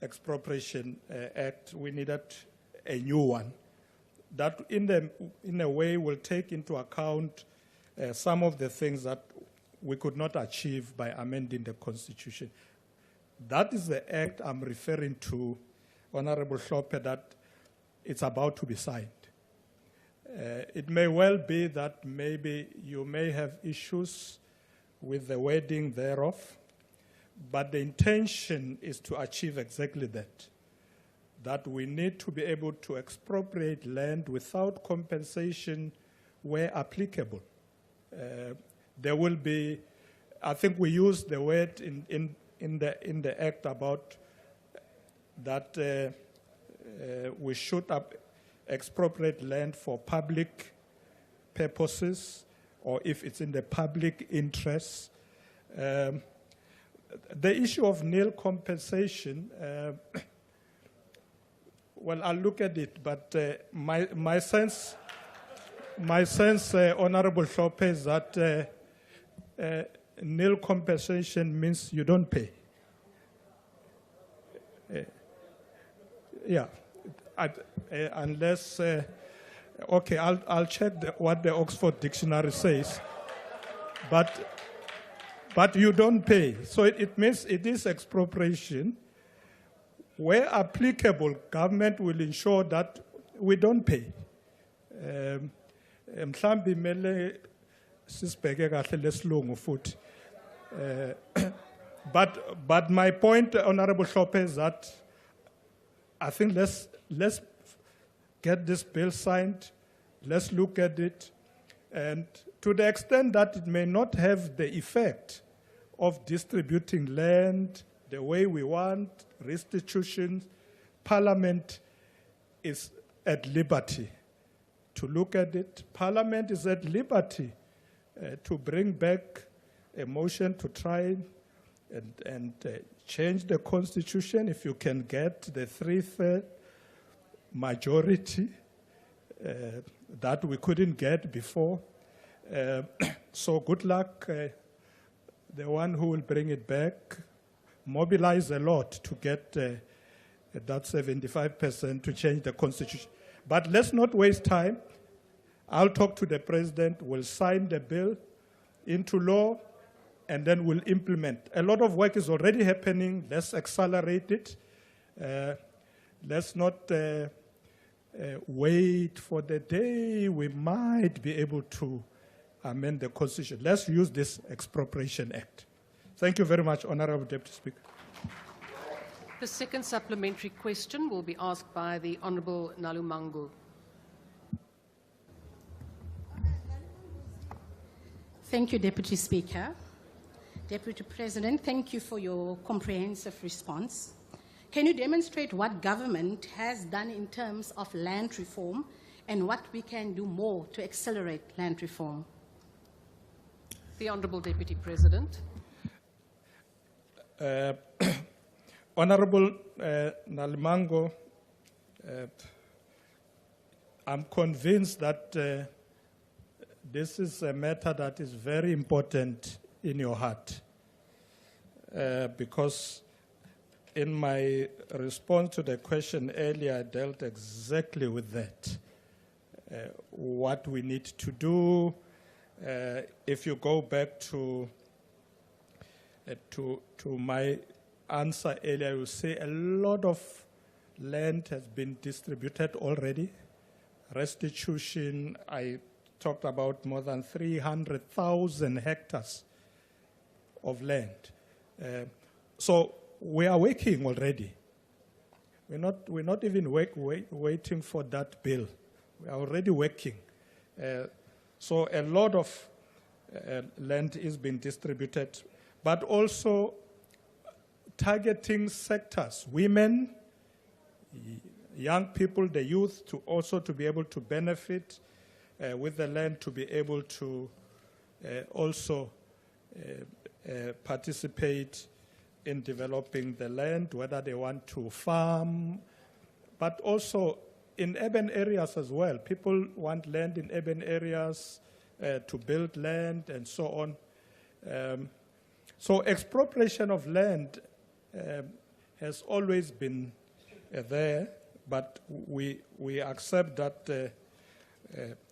expropriation act. We needed a new one that in a way will take into account some of the things that we could not achieve by amending the Constitution. That is the act I'm referring to, Honorable Hlophe, that it's about to be signed. It may well be that maybe you may have issues with the wording thereof, but the intention is to achieve exactly that we need to be able to expropriate land without compensation where applicable. There will be, I think we use the word in the act about that we should expropriate land for public purposes or if it's in the public interest. The issue of nil compensation, well, I'll look at it, but my sense, Honorable Hlophe, is that nil compensation means you don't pay. Yeah, unless, okay, I'll check what the Oxford Dictionary says, but you don't pay. So it means it is expropriation. Where applicable, government will ensure that we don't pay. Mhlambi mele sisibheke kahle lesilungu futhi. But my point, Honorable Hlophe, is that I think let's get this bill signed, let's look at it, and to the extent that it may not have the effect of distributing land the way we want, restitution, Parliament is at liberty to look at it. Parliament is at liberty to bring back a motion to try and change the constitution if you can get the 3/3 majority that we couldn't get before. So good luck, the one who will bring it back. Mobilize a lot to get that 75% to change the constitution. But let's not waste time. I'll talk to the president, we'll sign the bill into law, and then we'll implement. A lot of work is already happening. Let's accelerate it. Let's not wait for the day we might be able to amend the Constitution. Let's use this Expropriation Act. Thank you very much, Honorable Deputy Speaker. The second supplementary question will be asked by the Honourable Nalumangu. Thank you, Deputy Speaker. Deputy President, thank you for your comprehensive response. Can you demonstrate what government has done in terms of land reform and what we can do more to accelerate land reform? The Honourable Deputy President. Honourable Nalimango, I'm convinced that this is a matter that is very important in your heart, because in my response to the question earlier, I dealt exactly with that. What we need to do, if you go back to my answer earlier, you say a lot of land has been distributed already. Restitution, I talked about more than 300,000 hectares of land. So we are working already. We're not even waiting for that bill. We are already working. So a lot of land is being distributed, but also targeting sectors, women, young people, the youth, to also to be able to benefit with the land, to be able to also participate in developing the land, whether they want to farm, but also in urban areas as well. People want land in urban areas to build land and so on. So expropriation of land has always been there, but we accept that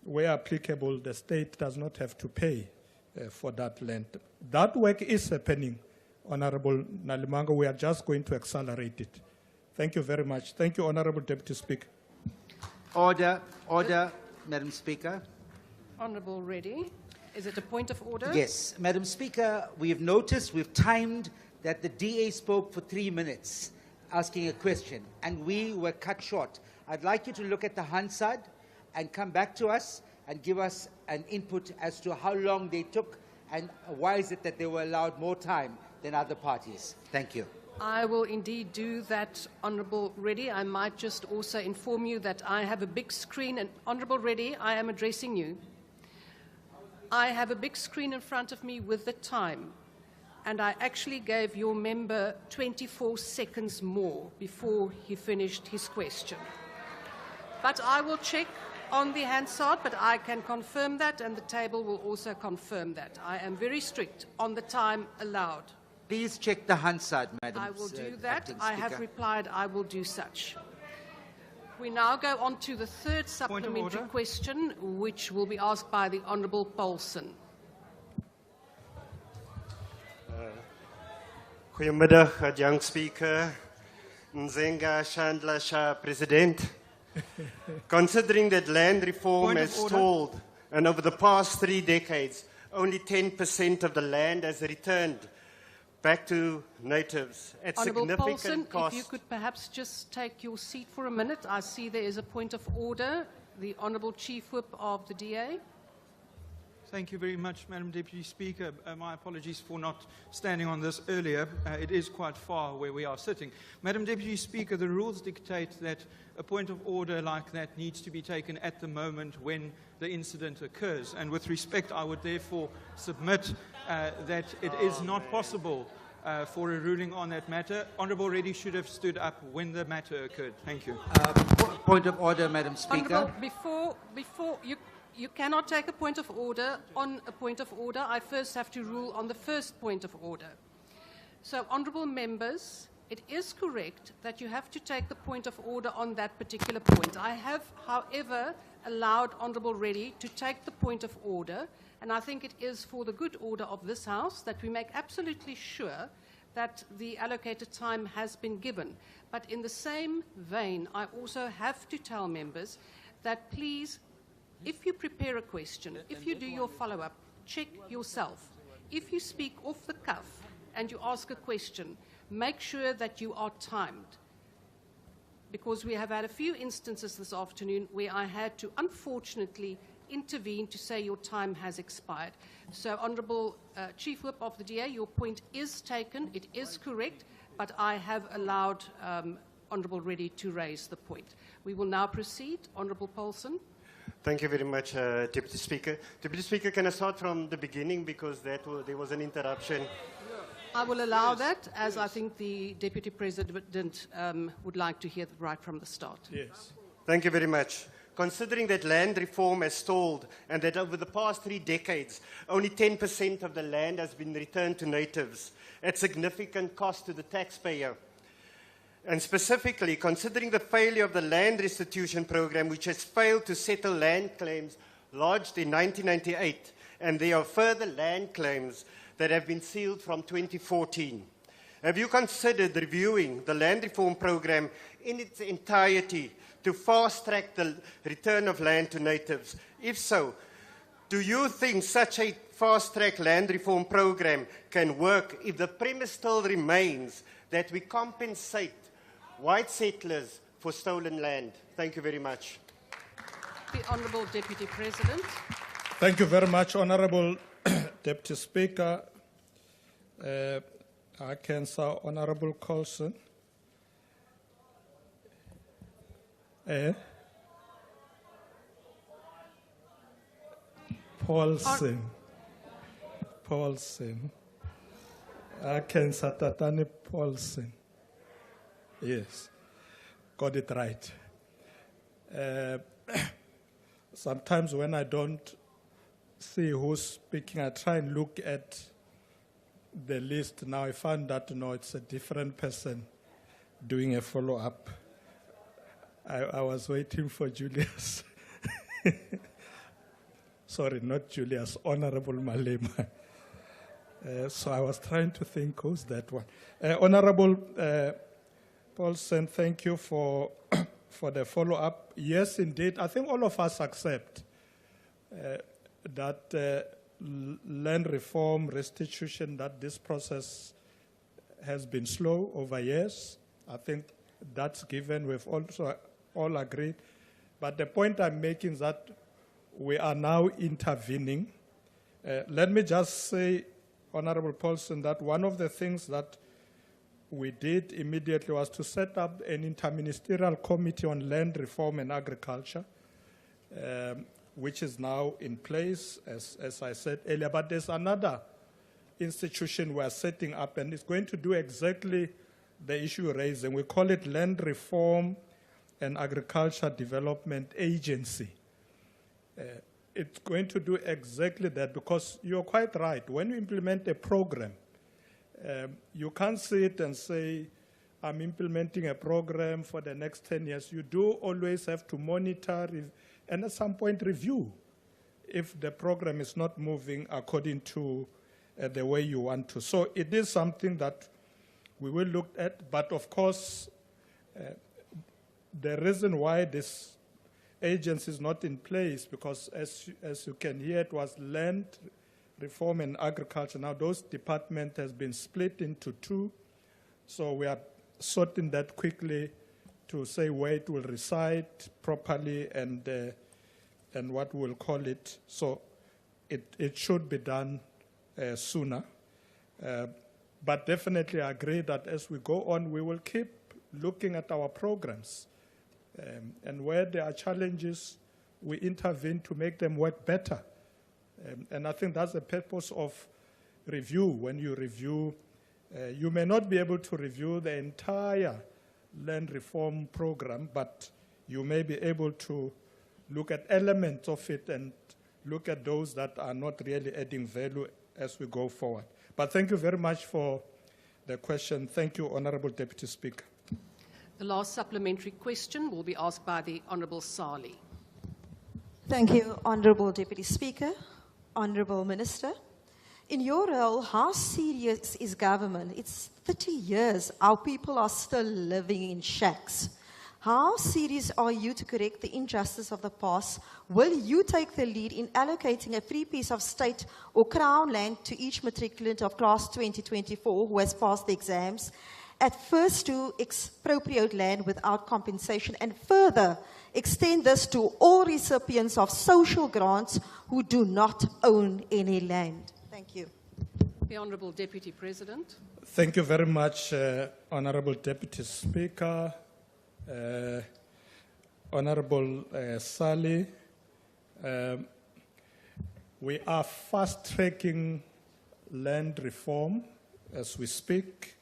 where applicable, the state does not have to pay for that land. That work is happening, Honorable Nalimango. We are just going to accelerate it. Thank you very much. Thank you, Honorable Deputy Speaker. Order, Madam Speaker. Honourable Reddy, is it a point of order? Yes, Madam Speaker, we've noticed, we've timed that the DA spoke for 3 minutes asking a question, and we were cut short. I'd like you to look at the Hansard and come back to us and give us an input as to how long they took and why is it that they were allowed more time than other parties. Thank you. I will indeed do that, Honourable Reddy. I might just also inform you that I have a big screen, and Honourable Reddy, I am addressing you. I have a big screen in front of me with the time, and I actually gave your member 24 seconds more before he finished his question. But I will check on the Hansard, but I can confirm that, and the table will also confirm that. I am very strict on the time allowed. Please check the Hansard, Madam. I will do that. I have replied I will do such. We now go on to the third supplementary question, which will be asked by the Honourable Paulson. Goedemiddag, young Speaker. Nzenga Chandler Shah, President. Considering that land reform has stalled, and over the past 3 decades, only 10% of the land has returned back to natives at Honourable significant Paulson, cost. if you could perhaps just take your seat for a minute. I see there is a point of order. The Honourable Chief Whip of the DA. Thank you very much, Madam Deputy Speaker. My apologies for not standing on this earlier. It is quite far where we are sitting. Madam Deputy Speaker, the rules dictate that a point of order like that needs to be taken at the moment when the incident occurs. And with respect, I would therefore submit that it is not possible for a ruling on that matter. Honourable Reddy should have stood up when the matter occurred. Thank you. Point of order, Madam Speaker. Honourable, before you cannot take a point of order on a point of order. I first have to rule on the first point of order. So, honourable members, it is correct that you have to take the point of order on that particular point. I have, however, allowed Honourable Reddy to take the point of order, and I think it is for the good order of this House that we make absolutely sure that the allocated time has been given. But in the same vein, I also have to tell members that please, if you prepare a question, if you do your follow-up, check yourself. If you speak off the cuff and you ask a question, make sure that you are timed. Because we have had a few instances this afternoon where I had to, unfortunately, intervene to say your time has expired. So, Honourable Chief Whip of the DA, your point is taken, it is correct, but I have allowed Honourable Reddy to raise the point. We will now proceed. Honourable Paulson. Thank you very much, Deputy Speaker. Deputy Speaker, can I start from the beginning because there was an interruption? I will allow that, as I think the Deputy President would like to hear that right from the start. Yes. Thank you very much. Considering that land reform has stalled and that over the past 3 decades, only 10% of the land has been returned to natives at significant cost to the taxpayer, and specifically, considering the failure of the land restitution program, which has failed to settle land claims lodged in 1998, and there are further land claims that have been sealed from 2014. Have you considered reviewing the land reform program in its entirety to fast-track the return of land to natives? If so, do you think such a fast-track land reform program can work if the premise still remains that we compensate white settlers for stolen land? Thank you very much. The Honourable Deputy President. Thank you very much, Honourable Deputy Speaker. I can say Honourable Coulson. Paulson. I can say Tatani Paulson. Yes, got it right. Sometimes when I don't see who's speaking, I try and look at the list. Now I found that, no, it's a different person doing a follow-up. I was waiting for Julius. Sorry, not Julius, Honourable Malema. So I was trying to think, who's that one? Honourable Paulson, thank you for the follow-up. Yes, indeed. I think all of us accept that land reform, restitution, that this process has been slow over years. I think that's given. We've also all agreed. But the point I'm making is that we are now intervening. Let me just say, Honourable Paulson, that one of the things that we did immediately was to set up an interministerial committee on land reform and agriculture, which is now in place, as I said earlier. But there's another institution we're setting up, and it's going to do exactly the issue you're raising. We call it Land Reform and Agriculture Development Agency. It's going to do exactly that, because you're quite right. When you implement a program, you can't sit and say, I'm implementing a program for the next 10 years. You do always have to monitor and at some point review if the program is not moving according to the way you want to. So it is something that we will look at, but of course, the reason why this agency is not in place, because as you can hear, it was land reform and agriculture. Now those departments has been split into 2, so we are sorting that quickly to say where it will reside properly and what we'll call it. So it should be done sooner. But definitely I agree that as we go on, we will keep looking at our programs. And where there are challenges, we intervene to make them work better. And I think that's the purpose of review. When you review, you may not be able to review the entire land reform program, but you may be able to look at elements of it and look at those that are not really adding value as we go forward. But thank you very much for the question. Thank you, Honorable Deputy Speaker. The last supplementary question will be asked by the Honourable Sali. Thank you, Honourable Deputy Speaker, Honourable Minister. In your role, how serious is government? It's 30 years, our people are still living in shacks. How serious are you to correct the injustice of the past? Will you take the lead in allocating a free piece of state or crown land to each matriculant of class 2024 who has passed the exams? At first, to expropriate land without compensation, and further extend this to all recipients of social grants who do not own any land. Thank you. The Honourable Deputy President. Thank you very much, Honourable Deputy Speaker, Honourable Sali. We are fast-tracking land reform as we speak.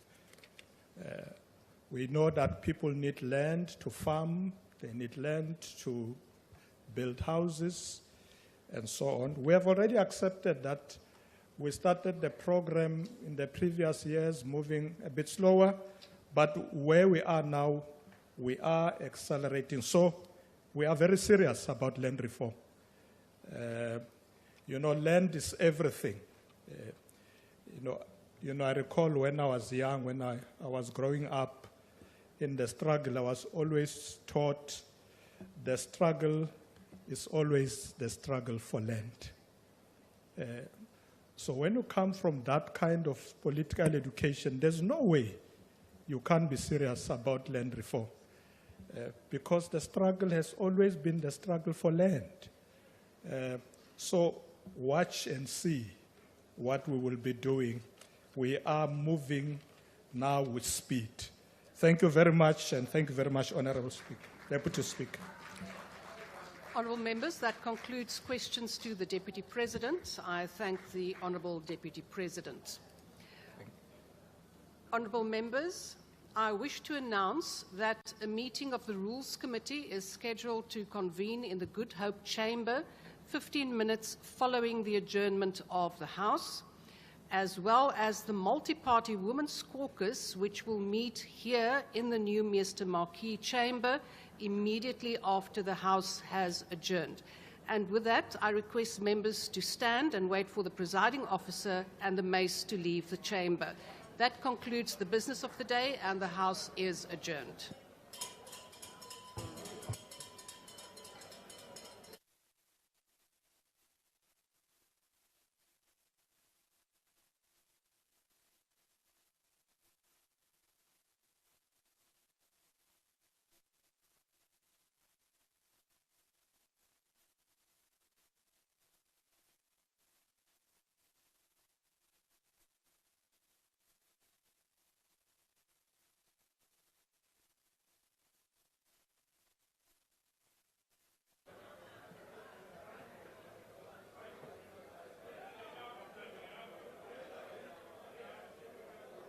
We know that people need land to farm, they need land to build houses, and so on. We have already accepted that we started the program in the previous years moving a bit slower, but where we are now, we are accelerating. So we are very serious about land reform. You know, land is everything. You know, I recall when I was young, when I was growing up in the struggle, I was always taught the struggle is always the struggle for land. So when you come from that kind of political education, there's no way you can't be serious about land reform. Because the struggle has always been the struggle for land. So watch and see what we will be doing. We are moving now with speed. Thank you very much, and thank you very much, Honourable Speaker, Deputy Speaker. Honourable members, that concludes questions to the Deputy President. I thank the Honourable Deputy President. Honourable members, I wish to announce that a meeting of the Rules Committee is scheduled to convene in the Good Hope Chamber 15 minutes following the adjournment of the House, as well as the Multi-Party Women's Caucus, which will meet here in the Nieuwmeester Marquee Chamber immediately after the House has adjourned. And with that, I request members to stand and wait for the presiding officer and the mace to leave the chamber. That concludes the business of the day, and the House is adjourned.